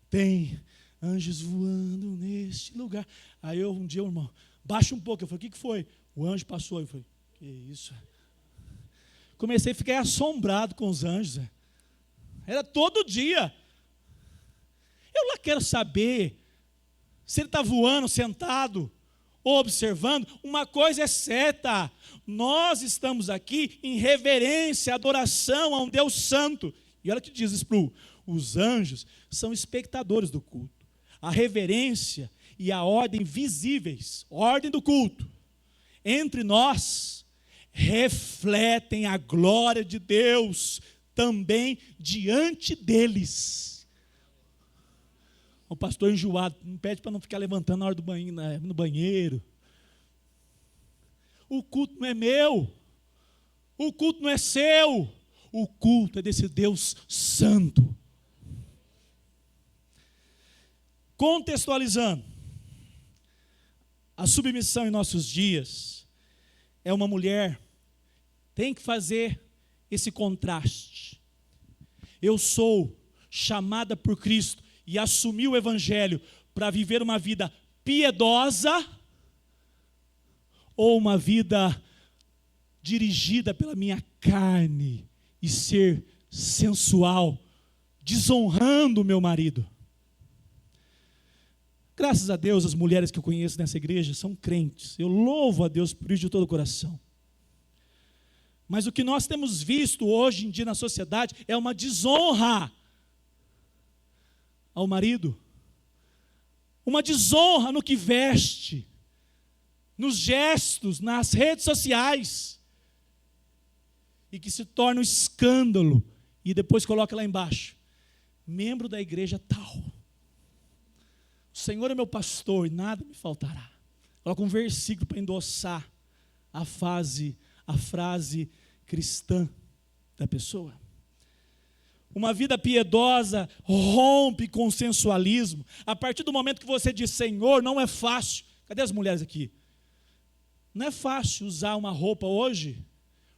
tem anjos voando neste lugar. Aí um dia, irmão, baixa um pouco, eu falei, o que foi? O anjo passou, eu falei, Que isso? Comecei a ficar assombrado com os anjos. Era todo dia. Eu lá quero saber se ele está voando, sentado, ou observando. Uma coisa é certa: nós estamos aqui em reverência, adoração a um Deus santo. E olha o que diz isso: os anjos são espectadores do culto. A reverência e a ordem visíveis, ordem do culto, entre nós, refletem a glória de Deus também diante deles. O pastor enjoado, não pede para não ficar levantando na hora do banho, no banheiro. O culto não é meu, o culto não é seu, o culto é desse Deus santo. Contextualizando, a submissão em nossos dias é uma mulher tem que fazer esse contraste. Eu sou chamada por Cristo e assumi o Evangelho para viver uma vida piedosa ou uma vida dirigida pela minha carne e ser sensual, desonrando o meu marido. Graças a Deus, as mulheres que eu conheço nessa igreja são crentes. Eu louvo a Deus por isso de todo o coração. Mas o que nós temos visto hoje em dia na sociedade é uma desonra ao marido. Uma desonra no que veste, nos gestos, nas redes sociais. E que se torna um escândalo. E depois coloca lá embaixo: membro da igreja tal. O Senhor é meu pastor e nada me faltará. Coloca um versículo para endossar a frase cristã da pessoa. Uma vida piedosa rompe com o sensualismo. A partir do momento que você diz Senhor, não é fácil. Cadê as mulheres aqui? Não é fácil usar uma roupa hoje,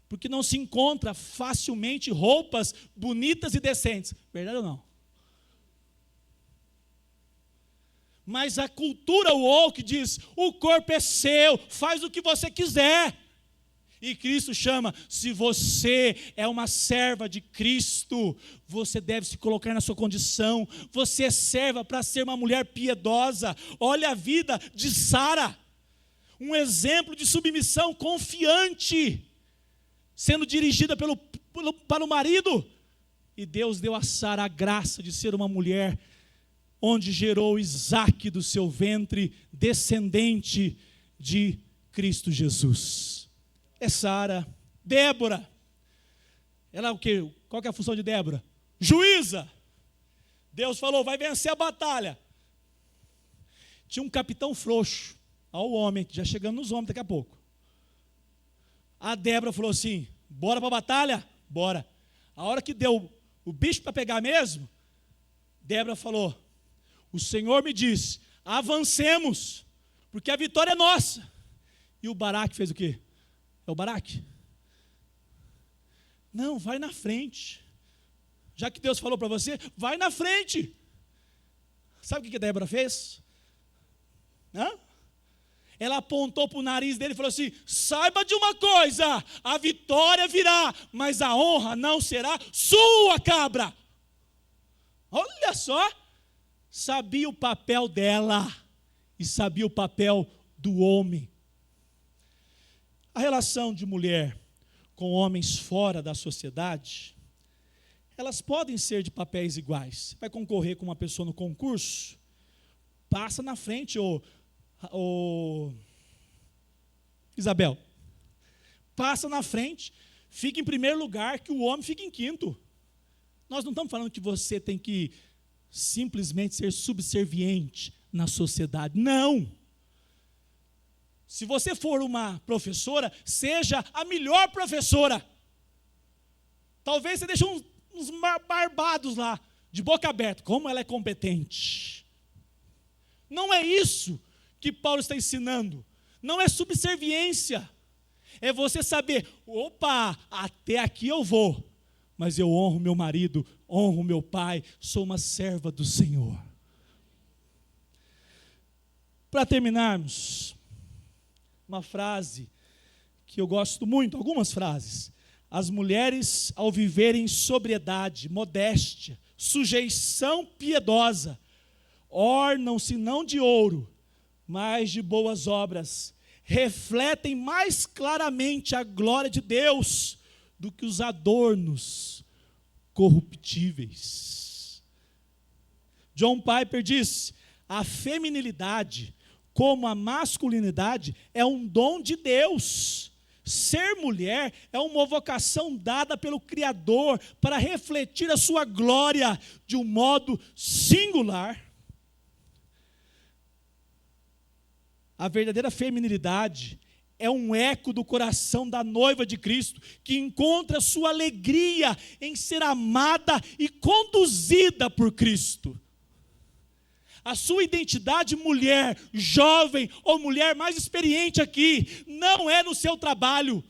porque não se encontra facilmente roupas bonitas e decentes. Verdade ou não? Mas a cultura woke diz: o corpo é seu, faz o que você quiser. E Cristo chama: se você é uma serva de Cristo, você deve se colocar na sua condição. Você é serva para ser uma mulher piedosa. Olha a vida de Sara, um exemplo de submissão confiante, sendo dirigida para o marido. E Deus deu a Sara a graça de ser uma mulher onde gerou Isaque do seu ventre, descendente de Cristo Jesus. É Sara. Débora, ela o quê? Qual que é a função de Débora? Juíza. Deus falou: vai vencer a batalha. Tinha um capitão frouxo, ao homem, já chegando nos homens daqui a pouco. A Débora falou assim: bora para a batalha? Bora. A hora que deu o bicho para pegar mesmo, Débora falou: o Senhor me disse, avancemos, porque a vitória é nossa. E o Baraque fez o quê? É o Baraque? Não, vai na frente. Já que Deus falou para você, vai na frente. Sabe o que a Débora fez? Ela apontou para o nariz dele e falou assim: saiba de uma coisa, a vitória virá, mas a honra não será sua, cabra. Olha só. Sabia o papel dela e sabia o papel do homem. A relação de mulher com homens fora da sociedade, elas podem ser de papéis iguais. Você vai concorrer com uma pessoa no concurso, passa na frente, Isabel, passa na frente, fica em primeiro lugar, que o homem fica em quinto. Nós não estamos falando que você tem que simplesmente ser subserviente na sociedade. Não. Se você for uma professora, seja a melhor professora. Talvez você deixe uns barbados lá, de boca aberta. Como ela é competente. Não é isso que Paulo está ensinando. Não é subserviência. É você saber: opa, até aqui eu vou, mas eu honro meu marido, honro meu pai, sou uma serva do Senhor. Para terminarmos, uma frase que eu gosto muito, algumas frases. As mulheres, ao viverem sobriedade, modéstia, sujeição piedosa, ornam-se não de ouro, mas de boas obras, refletem mais claramente a glória de Deus do que os adornos corruptíveis. John Piper disse: a feminilidade, como a masculinidade, é um dom de Deus. Ser mulher é uma vocação dada pelo Criador para refletir a sua glória de um modo singular. A verdadeira feminilidade é um eco do coração da noiva de Cristo, que encontra sua alegria em ser amada e conduzida por Cristo. A sua identidade mulher, jovem ou mulher mais experiente aqui, não é no seu trabalho,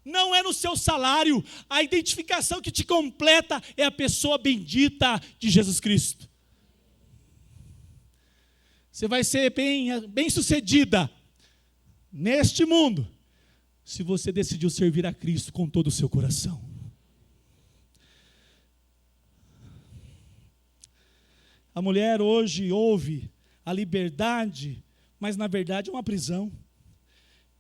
não é no seu salário. A identificação que te completa é a pessoa bendita de Jesus Cristo. Você vai ser bem sucedida neste mundo se você decidiu servir a Cristo com todo o seu coração. A mulher hoje ouve a liberdade, mas na verdade é uma prisão.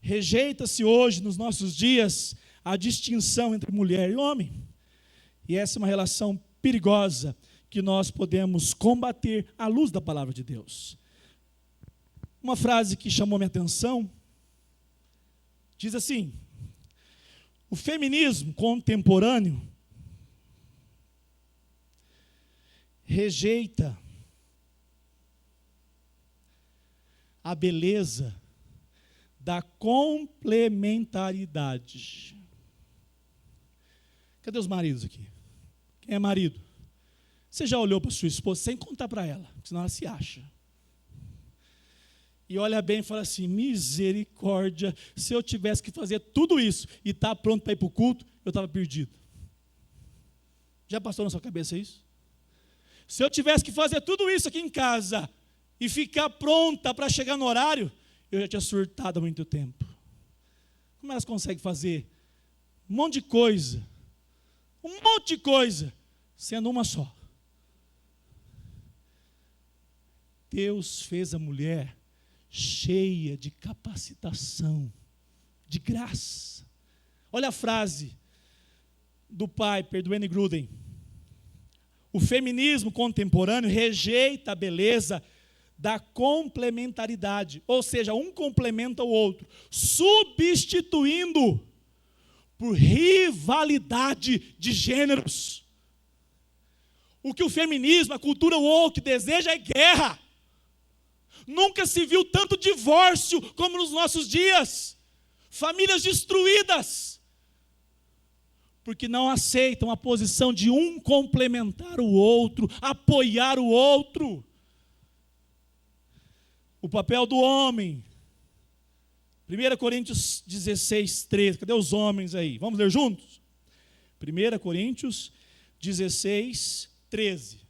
Rejeita-se hoje, nos nossos dias, a distinção entre mulher e homem. E essa é uma relação perigosa que nós podemos combater à luz da palavra de Deus. Uma frase que chamou minha atenção diz assim: o feminismo contemporâneo rejeita a beleza da complementaridade. Cadê os maridos aqui? Quem é marido? Você já olhou para sua esposa sem contar para ela, senão ela se acha. E olha bem e fala assim: misericórdia, se eu tivesse que fazer tudo isso e estar pronto para ir para o culto, eu estava perdido. Já passou na sua cabeça isso? Se eu tivesse que fazer tudo isso aqui em casa e ficar pronta para chegar no horário, eu já tinha surtado há muito tempo. Como elas conseguem fazer um monte de coisa, sendo uma só? Deus fez a mulher cheia de capacitação, de graça. Olha a frase do Piper, do Wayne Grudem: o feminismo contemporâneo rejeita a beleza da complementaridade, ou seja, um complementa o outro, substituindo por rivalidade de gêneros. O que o feminismo, a cultura woke deseja é guerra. Nunca se viu tanto divórcio como nos nossos dias. Famílias destruídas, porque não aceitam a posição de um complementar o outro, apoiar o outro. O papel do homem. 1 Coríntios 16, 13. Cadê os homens aí? Vamos ler juntos? 1 Coríntios 16, 13.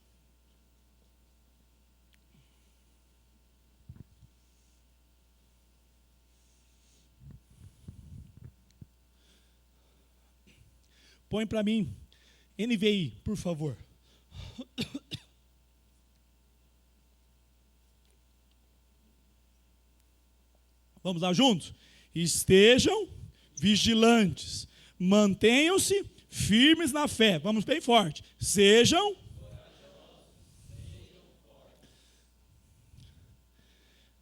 Põe para mim, NVI, por favor. Vamos lá juntos? Estejam vigilantes, mantenham-se firmes na fé. Vamos bem forte. Sejam.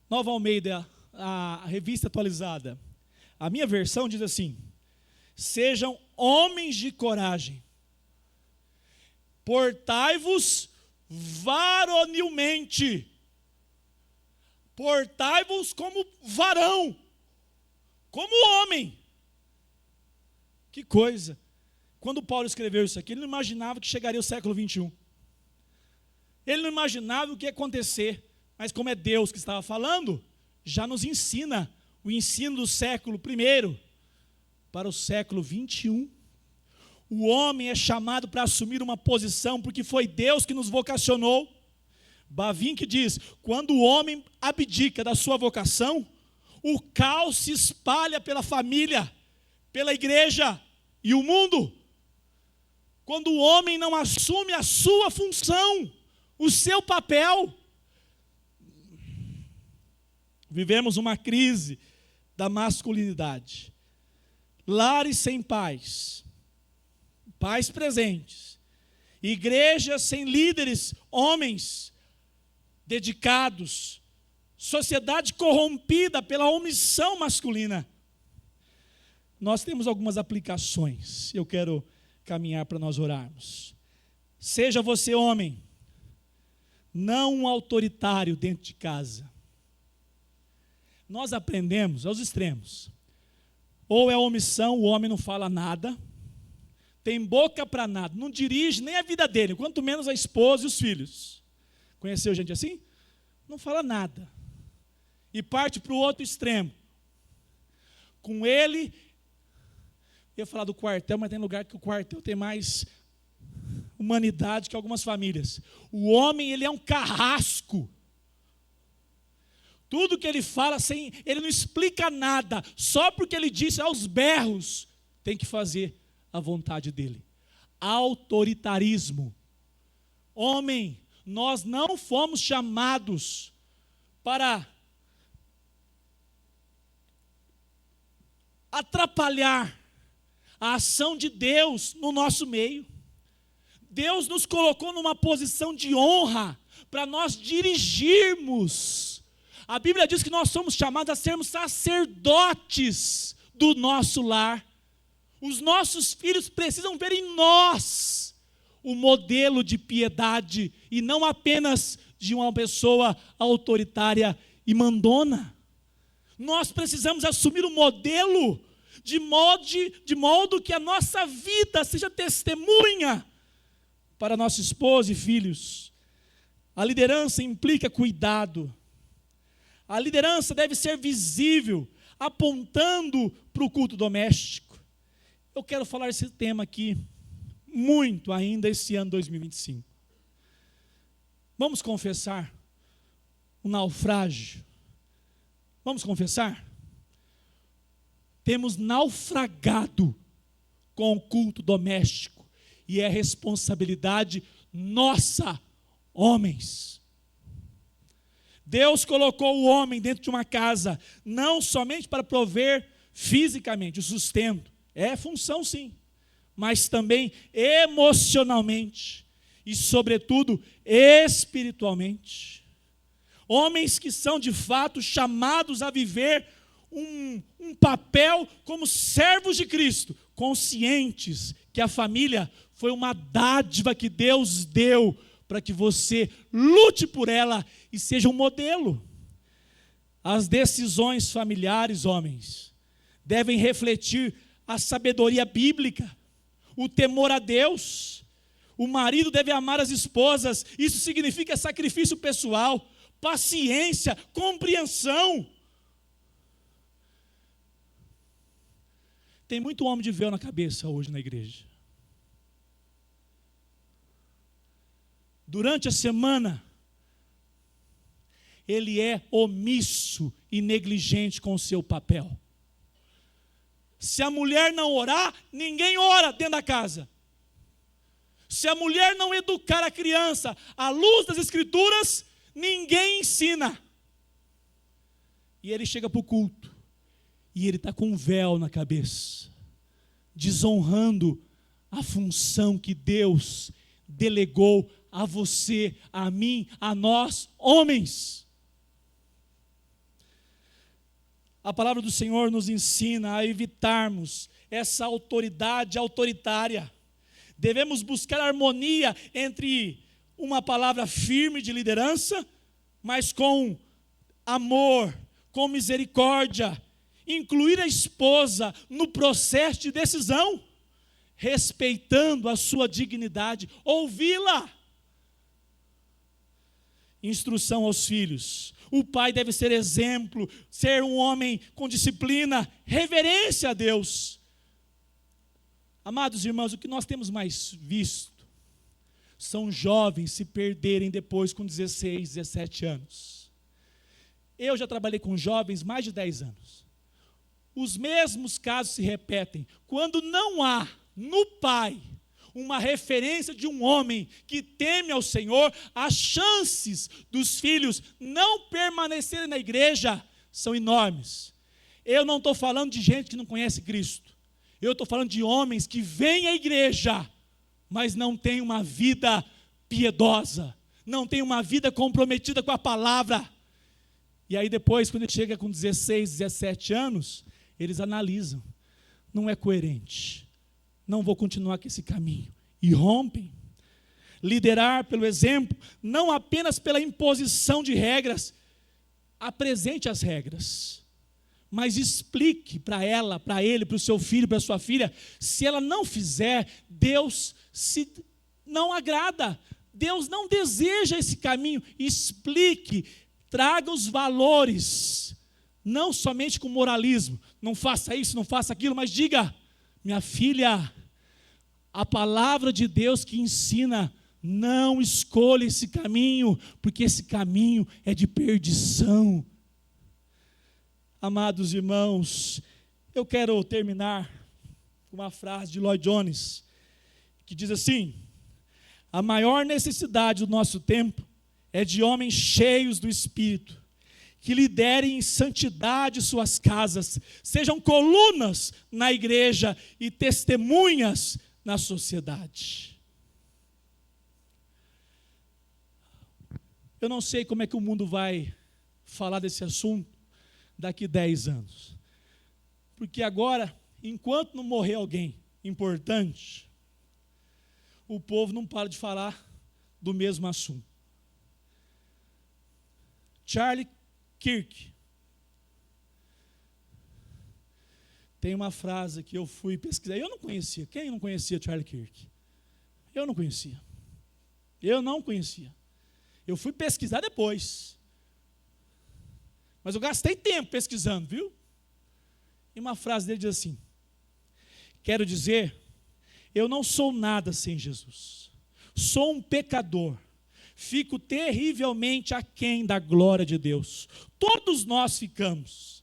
Nova Almeida, a revista atualizada. A minha versão diz assim: sejam homens de coragem, portai-vos varonilmente. Portai-vos como varão, como homem. Que coisa. Quando Paulo escreveu isso aqui, ele não imaginava que chegaria o século 21. Ele não imaginava o que ia acontecer. Mas como é Deus que estava falando, já nos ensina o ensino do século I para o século 21. O homem é chamado para assumir uma posição, porque foi Deus que nos vocacionou. Bavinck diz: quando o homem abdica da sua vocação, o caos se espalha pela família, pela igreja e o mundo. Quando o homem não assume a sua função, o seu papel. Vivemos uma crise da masculinidade. Lares sem pais, pais presentes, igrejas sem líderes, homens dedicados, sociedade corrompida pela omissão masculina. Nós temos algumas aplicações, eu quero caminhar para nós orarmos. Seja você homem, não um autoritário dentro de casa. Nós aprendemos aos extremos. Ou é omissão, o homem não fala nada, tem boca para nada, não dirige nem a vida dele, quanto menos a esposa e os filhos. Conheceu gente assim? Não fala nada. E parte para o outro extremo. Com ele, eu ia falar do quartel, mas tem lugar que o quartel tem mais humanidade que algumas famílias. O homem, ele é um carrasco. Tudo que ele fala, ele não explica nada, só porque ele disse aos berros, tem que fazer a vontade dele. Autoritarismo. Homem, nós não fomos chamados para atrapalhar a ação de Deus no nosso meio. Deus nos colocou numa posição de honra para nós dirigirmos. A Bíblia diz que nós somos chamados a sermos sacerdotes do nosso lar. Os nossos filhos precisam ver em nós o modelo de piedade e não apenas de uma pessoa autoritária e mandona. Nós precisamos assumir o modelo de modo que a nossa vida seja testemunha para nossa esposa e filhos. A liderança implica cuidado. A liderança deve ser visível, apontando para o culto doméstico. Eu quero falar esse tema aqui muito ainda esse ano 2025. Vamos confessar o naufrágio. Vamos confessar? Temos naufragado com o culto doméstico e é responsabilidade nossa, homens. Deus colocou o homem dentro de uma casa, não somente para prover fisicamente o sustento, é função sim, mas também emocionalmente e sobretudo espiritualmente. Homens que são de fato chamados a viver um papel como servos de Cristo, conscientes que a família foi uma dádiva que Deus deu para que você lute por ela e seja um modelo. As decisões familiares, homens, devem refletir a sabedoria bíblica, o temor a Deus. O marido deve amar as esposas, isso significa sacrifício pessoal, paciência, compreensão. Tem muito homem de véu na cabeça hoje na igreja. Durante a semana, ele é omisso e negligente com o seu papel. Se a mulher não orar, ninguém ora dentro da casa. Se a mulher não educar a criança à luz das Escrituras, ninguém ensina. E ele chega para o culto, e ele está com um véu na cabeça, desonrando a função que Deus delegou a você, a mim, a nós, homens. A palavra do Senhor nos ensina a evitarmos essa autoridade autoritária. Devemos buscar harmonia entre uma palavra firme de liderança, mas com amor, com misericórdia, incluir a esposa no processo de decisão, respeitando a sua dignidade, ouvi-la. Instrução aos filhos. O pai deve ser exemplo, ser um homem com disciplina, reverência a Deus. Amados irmãos, o que nós temos mais visto são jovens se perderem depois com 16, 17 anos. Eu já trabalhei com jovens mais de 10 anos. os mesmos casos se repetem. Quando não há no pai uma referência de um homem que teme ao Senhor, as chances dos filhos não permanecerem na igreja são enormes. Eu não estou falando de gente que não conhece Cristo. Eu estou falando de homens que vêm à igreja, mas não têm uma vida piedosa, não têm uma vida comprometida com a palavra. E aí depois, quando ele chega com 16, 17 anos, eles analisam. Não é coerente. Não vou continuar com esse caminho. E rompem. Liderar pelo exemplo, não apenas pela imposição de regras. Apresente as regras, mas explique para ela, para ele, para o seu filho, para a sua filha. Se ela não fizer, Deus não agrada. Deus não deseja esse caminho. Explique, traga os valores, não somente com moralismo. Não faça isso, não faça aquilo, mas diga: minha filha, a palavra de Deus que ensina, não escolha esse caminho, porque esse caminho é de perdição. Amados irmãos, eu quero terminar com uma frase de Lloyd Jones, que diz assim: a maior necessidade do nosso tempo é de homens cheios do Espírito, que liderem em santidade suas casas, sejam colunas na igreja e testemunhas na sociedade. Eu não sei como é que o mundo vai falar desse assunto daqui 10 anos. Porque agora, enquanto não morrer alguém importante, o povo não para de falar do mesmo assunto. Charlie Kirk tem uma frase que eu fui pesquisar. Eu não conhecia. Quem não conhecia Charlie Kirk? Eu não conhecia. Eu fui pesquisar depois. Mas eu gastei tempo pesquisando, viu? E uma frase dele diz assim: quero dizer, eu não sou nada sem Jesus. Sou um pecador. Fico terrivelmente aquém da glória de Deus. Todos nós ficamos.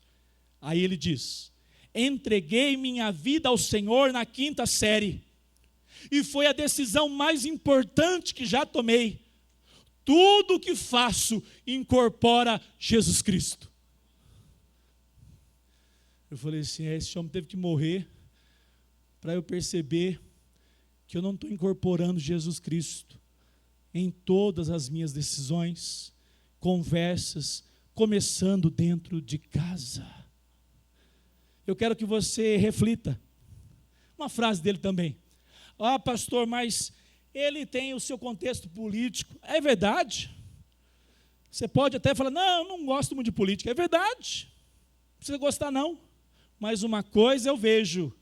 Aí ele diz: entreguei minha vida ao Senhor na 5ª série. E foi a decisão mais importante que já tomei. Tudo o que faço incorpora Jesus Cristo. Eu falei assim: esse homem teve que morrer para eu perceber que eu não estou incorporando Jesus Cristo em todas as minhas decisões, conversas, começando dentro de casa. Eu quero que você reflita. Uma frase dele também: ah, pastor, mas ele tem o seu contexto político. É verdade. Você pode até falar: não, eu não gosto muito de política. É verdade. Não precisa gostar não. Mas uma coisa eu vejo: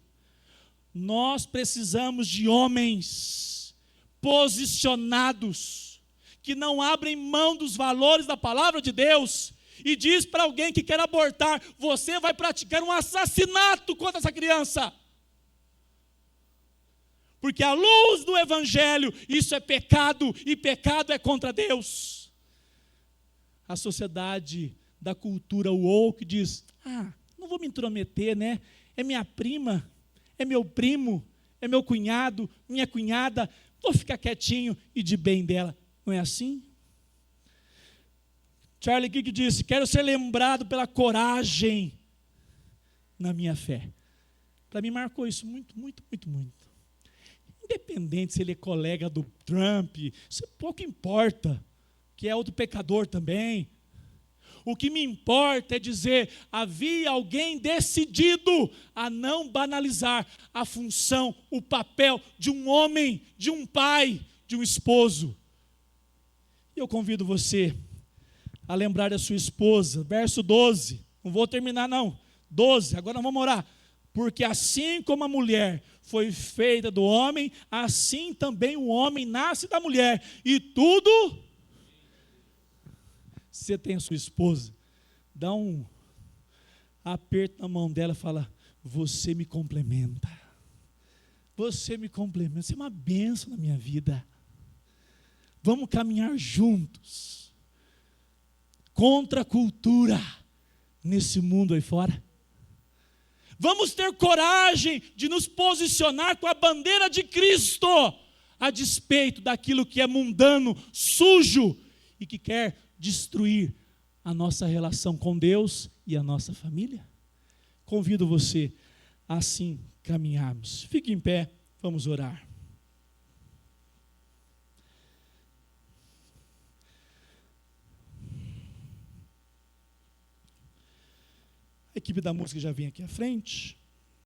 nós precisamos de homens posicionados, que não abrem mão dos valores da palavra de Deus, e diz para alguém que quer abortar: você vai praticar um assassinato contra essa criança. Porque à luz do Evangelho, isso é pecado, e pecado é contra Deus. A sociedade da cultura woke diz: ah, não vou me intrometer, né? É minha prima, é meu primo, é meu cunhado, minha cunhada, vou ficar quietinho e de bem dela. Não é assim? Charlie Kirk disse: quero ser lembrado pela coragem na minha fé. Para mim marcou isso muito, muito, muito, muito. Independente se ele é colega do Trump, isso pouco importa, que é outro pecador também. O que me importa é dizer: havia alguém decidido a não banalizar a função, o papel de um homem, de um pai, de um esposo. E eu convido você a lembrar da sua esposa, verso 12, não vou terminar não, 12, agora nós vamos orar. Porque assim como a mulher foi feita do homem, assim também o homem nasce da mulher. E tudo, você tem a sua esposa, dá um aperto na mão dela e fala: você me complementa. Você me complementa, você é uma bênção na minha vida. Vamos caminhar juntos, contra a cultura, nesse mundo aí fora. Vamos ter coragem de nos posicionar com a bandeira de Cristo, a despeito daquilo que é mundano, sujo e que quer destruir a nossa relação com Deus e a nossa família. Convido você a assim caminharmos. Fique em pé, vamos orar. A equipe da música já vem aqui à frente.